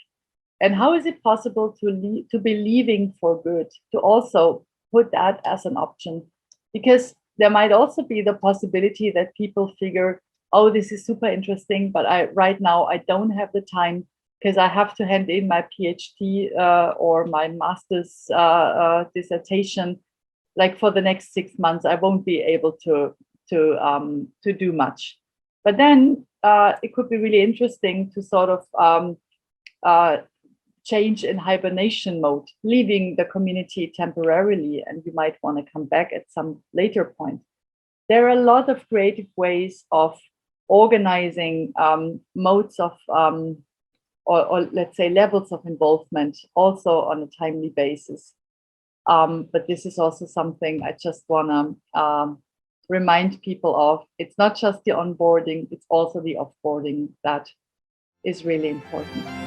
and how is it possible to be leaving for good, to also put that as an option, because there might also be the possibility that people figure, oh, this is super interesting, but right now I don't have the time because I have to hand in my PhD or my master's dissertation. Like for the next 6 months, I won't be able to do much. But then it could be really interesting to sort of change in hibernation mode, leaving the community temporarily, and you might want to come back at some later point. There are a lot of creative ways of organizing modes of, or let's say levels of involvement, also on a timely basis. But this is also something I just want to remind people of. It's not just the onboarding, it's also the offboarding that is really important.